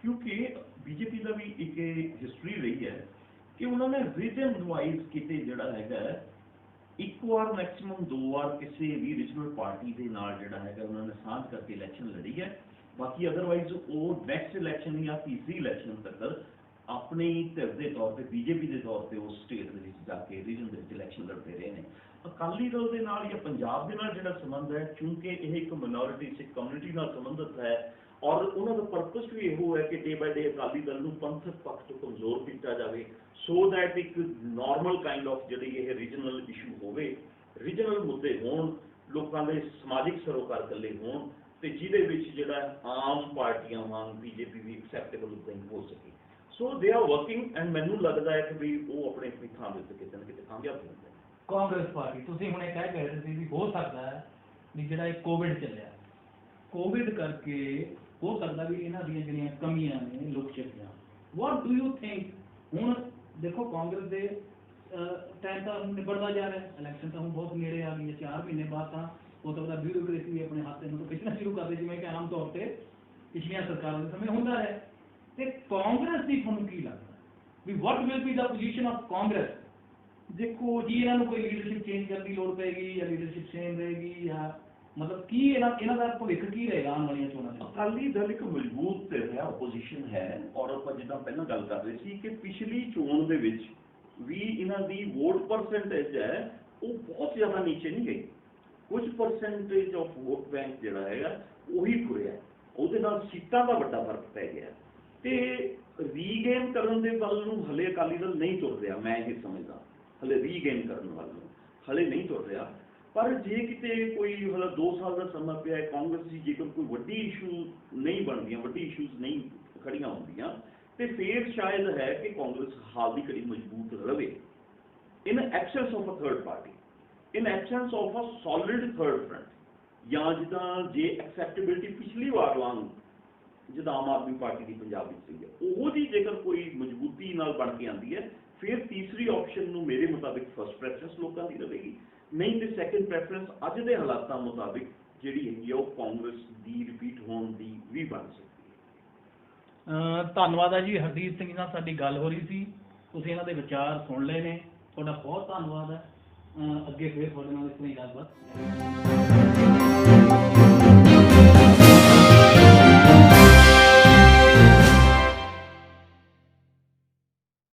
ਕਿਉਂਕਿ ਬੀਜੇਪੀ ਦਾ ਵੀ ਇੱਕ ਹਿਸਟਰੀ ਰਹੀ ਹੈ ਕਿ ਉਹਨਾਂ ਨੇ ਰੀਜਨ ਵਾਈਜ਼ ਕਿਤੇ ਜਿਹੜਾ ਹੈਗਾ ਇੱਕ ਵਾਰ ਮੈਕਸਿਮਮ 2 ਵਾਰ ਕਿਸੇ ਵੀ ਰੀਜਨਲ ਪਾਰਟੀ ਦੇ ਨਾਲ ਜਿਹੜਾ ਹੈਗਾ ਉਹਨਾਂ ਨੇ ਸਾਂਝ ਕਰਕੇ ਇਲੈਕਸ਼ਨ ਲੜੀ ਹੈ। ਬਾਕੀ ਅਦਰਵਾਈਜ਼ ਉਹ ਨੈਕਸਟ ਇਲੈਕਸ਼ਨ ਜਾਂ ਤੀਸਰੀ ਇਲੈਕਸ਼ਨ ਤੱਕ ਆਪਣੀ ਧਿਰ ਦੇ ਤੌਰ ਤੇ ਬੀਜੇਪੀ ਦੇ ਤੌਰ ਤੇ ਉਸ ਸਟੇਟ ਦੇ ਵਿੱਚ ਜਾ ਕੇ ਰੀਜਨ ਦੇ ਵਿੱਚ ਇਲੈਕਸ਼ਨ ਲੜਦੇ ਰਹੇ ਨੇ। ਅਕਾਲੀ ਦਲ ਦੇ ਨਾਲ ਜਾਂ ਪੰਜਾਬ ਦੇ ਨਾਲ ਜਿਹੜਾ ਸੰਬੰਧ ਹੈ, ਕਿਉਂਕਿ ਇਹ ਇੱਕ ਮਿਨੋਰਿਟੀ ਸਿੱਖ ਕਮਿਊਨਿਟੀ ਨਾਲ ਸੰਬੰਧਿਤ ਹੈ ਔਰ ਉਹਨਾਂ ਦਾ ਪਰਪਸ ਵੀ ਇਹੋ ਹੈ ਕਿ ਡੇ ਬਾਈ ਡੇ ਅਕਾਲੀ ਦਲ ਨੂੰ ਪੰਥਕ ਪੱਖ ਤੋਂ ਕਮਜ਼ੋਰ ਕੀਤਾ ਜਾਵੇ, ਸੋ ਦੈਟ ਇੱਕ ਨਾਰਮਲ ਕਾਈਂਡ ਆਫ ਜਿਹੜੀ ਇਹ ਰੀਜਨਲ ਇਸ਼ੂ ਹੋਵੇ, ਰੀਜਨਲ ਮੁੱਦੇ ਹੋਣ, ਲੋਕਾਂ ਦੇ ਸਮਾਜਿਕ ਸਰੋਕਾਰ ਇਕੱਲੇ ਹੋਣ ਤੇ ਜਿਹਦੇ ਵਿੱਚ ਜਿਹੜਾ ਆਮ ਪਾਰਟੀਆਂ ਵਾਂਗ ਬੀਜੇਪੀ ਵੀ ਐਕਸੈਪਟੇਬਲ ਨਹੀਂ ਹੋ ਸਕੇ। ਸੋ ਦੇ ਆਰ ਵਰਕਿੰਗ ਐਂਡ ਮੈਨੂੰ ਲੱਗਦਾ ਹੈ ਕਿ ਵੀ ਉਹ ਆਪਣੇ ਥਾਂ ਦੇ ਉੱਤੇ ਕਿਤੇ ਨਾ ਕਿਤੇ ਕਾਮਯਾਬ ਹੋਣਗੇ। ਕਾਂਗਰਸ ਪਾਰਟੀ ਤੁਸੀਂ ਹੁਣੇ ਕਹਿ ਰਹੇ ਸੀ ਵੀ ਹੋ ਸਕਦਾ ਹੈ ਵੀ ਜਿਹੜਾ ਇਹ ਕੋਵਿਡ ਚੱਲਿਆ, ਕੋਵਿਡ ਕਰਕੇ ਹੋ ਸਕਦਾ ਵੀ ਇਹਨਾਂ ਦੀਆਂ ਜਿਹੜੀਆਂ ਕਮੀਆਂ ਨੇ ਲੁਕ ਚੁੱਕੀਆਂ। What do you think? ਹੁਣ ਦੇਖੋ ਕਾਂਗਰਸ ਦੇ ਟਾਈਮ ਤਾਂ ਹੁਣ ਨਿਬੜਦਾ ਜਾ ਰਿਹਾ, ਇਲੈਕਸ਼ਨ ਤਾਂ ਹੁਣ ਬਹੁਤ ਨੇੜੇ ਆ ਗਈ ਹੈ, 4 ਮਹੀਨੇ ਬਾਅਦ ਤਾਂ ਉਹ ਤਾਂ ਉਹਦਾ ਬਿਊਰੋਕ੍ਰੇਸੀ ਵੀ ਆਪਣੇ ਹੱਥ ਨੂੰ ਖਿੱਚਣਾ ਸ਼ੁਰੂ ਕਰਦੇ, ਜਿਵੇਂ ਕਿ ਆਮ ਤੌਰ ਤੇ ਪਿਛਲੀਆਂ ਸਰਕਾਰਾਂ ਦੇ ਸਮੇਂ ਹੁੰਦਾ ਹੈ। ਤੇ ਕਾਂਗਰਸ ਦੀ ਤੁਹਾਨੂੰ ਕੀ ਲੱਗਦਾ ਵੀ what will be the position of Congress? ਦੇਖੋ ਜੀ, ਇਹਨਾਂ ਨੂੰ ਕੋਈ ਲੀਡਰਸ਼ਿਪ ਚੇਂਜ ਕਰਨ ਦੀ ਲੋੜ ਪਏਗੀ ਜਾਂ ਲੀਡਰਸ਼ਿਪ ਸੇਮ ਰਹੇਗੀ, ਜਾਂ ਮਤਲਬ ਕੀ ਇਹਨਾਂ ਦਾ ਭਵਿੱਖ ਕੀ ਰਹੇਗਾ ਆਉਣ ਵਾਲੀਆਂ ਚੋਣਾਂ ਦੇ? ਅਕਾਲੀ ਦਲ ਇੱਕ ਮਜ਼ਬੂਤ ਧਿਰ ਹੈ, ਆਪੋਜੀਸ਼ਨ ਹੈ ਔਰ ਆਪਾਂ ਜਿੱਦਾਂ ਪਹਿਲਾਂ ਗੱਲ ਕਰ ਰਹੇ ਸੀ ਕਿ ਪਿਛਲੀ ਚੋਣ ਦੇ ਵਿੱਚ ਵੀ ਇਹਨਾਂ ਦੀ ਵੋਟ ਪਰਸੈਂਟੇਜ ਹੈ ਉਹ ਬਹੁਤ ਜ਼ਿਆਦਾ ਨੀਚੇ ਨਹੀਂ ਗਈ। ਕੁਝ ਪਰਸੈਂਟੇਜ ਆਫ ਵੋਟ ਬੈਂਕ ਜਿਹੜਾ ਹੈਗਾ ਉਹੀ ਖੁਰਿਆ, ਉਹਦੇ ਨਾਲ ਸੀਟਾਂ ਦਾ ਵੱਡਾ ਫਰਕ ਪੈ ਗਿਆ ਤੇ ਰੀਗੇਨ ਕਰਨ ਦੇ ਵੱਲ ਨੂੰ ਹਲੇ ਅਕਾਲੀ ਦਲ ਨਹੀਂ ਤੁਰ ਰਿਹਾ। ਮੈਂ ਇਹ ਸਮਝਦਾ ਹਲੇ ਰੀਗੇਨ ਕਰਨ ਵੱਲ ਨੂੰ ਹਲੇ ਨਹੀਂ ਤੁਰ ਰਿਹਾ। ਪਰ ਜੇ ਕਿਤੇ ਕੋਈ ਹਲੇ 2 ਸਾਲ ਦਾ ਸਮਾਂ ਪਿਆ ਹੈ ਕਾਂਗਰਸ ਦੀ, ਜੇਕਰ ਕੋਈ ਵੱਡੀ ਇਸ਼ੂ ਨਹੀਂ ਬਣਦੀਆਂ, ਵੱਡੀ ਇਸ਼ੂਜ਼ ਨਹੀਂ ਖੜੀਆਂ ਹੁੰਦੀਆਂ ਤੇ ਫਿਰ ਸ਼ਾਇਦ ਹੈ ਕਿ ਕਾਂਗਰਸ ਹਾਲ ਦੀ ਘੜੀ ਮਜ਼ਬੂਤ ਰਹੇ in absence of a third party, in absence of a solid third front. ਜਾਂ ਜਿੱਦਾਂ ਜੇ ਐਕਸੈਪਟੇਬਿਲਿਟੀ ਪਿਛਲੀ ਵਾਰ ਵਾਂਗ ਜਿੱਦਾਂ ਆਮ ਆਦਮੀ ਪਾਰਟੀ ਦੀ ਪੰਜਾਬ ਵਿੱਚ ਸੀ ਉਹੋ ਜਿਹੀ ਜੇਕਰ ਕੋਈ ਮਜ਼ਬੂਤੀ ਨਾਲ ਬਣ ਕੇ ਆਉਂਦੀ ਹੈ ਫਿਰ ਤੀਸਰੀ ਆਪਸ਼ਨ ਨੂੰ ਮੇਰੇ ਮੁਤਾਬਿਕ ਫਸਟ ਪ੍ਰੈਫਰੈਂਸ ਲੋਕਾਂ ਦੀ ਰਹੇਗੀ, ਨਹੀਂ ਤੇ ਸੈਕੰਡ ਪ੍ਰੈਫਰੈਂਸ ਅੱਜ ਦੇ ਹਾਲਾਤਾਂ ਮੁਤਾਬਿਕ ਜਿਹੜੀ ਹੈਗੀ ਆ ਉਹ ਕਾਂਗਰਸ ਦੀ ਰਿਪੀਟ ਹੋਣ ਦੀ ਵੀ ਬਣ ਸਕਦੀ ਹੈ। ਧੰਨਵਾਦ ਹੈ ਜੀ, ਹਰਦੀਪ ਸਿੰਘ ਨਾਲ ਸਾਡੀ ਗੱਲ ਹੋ ਰਹੀ ਸੀ, ਤੁਸੀਂ ਇਹਨਾਂ ਦੇ ਵਿਚਾਰ ਸੁਣ ਲਏ ਨੇ, ਤੁਹਾਡਾ ਬਹੁਤ ਧੰਨਵਾਦ ਹੈ। ਅੱਗੇ ਫਿਰ ਤੁਹਾਡੇ ਨਾਲ ਇਸ ਤਰ੍ਹਾਂ ਹੀ ਗੱਲਬਾਤ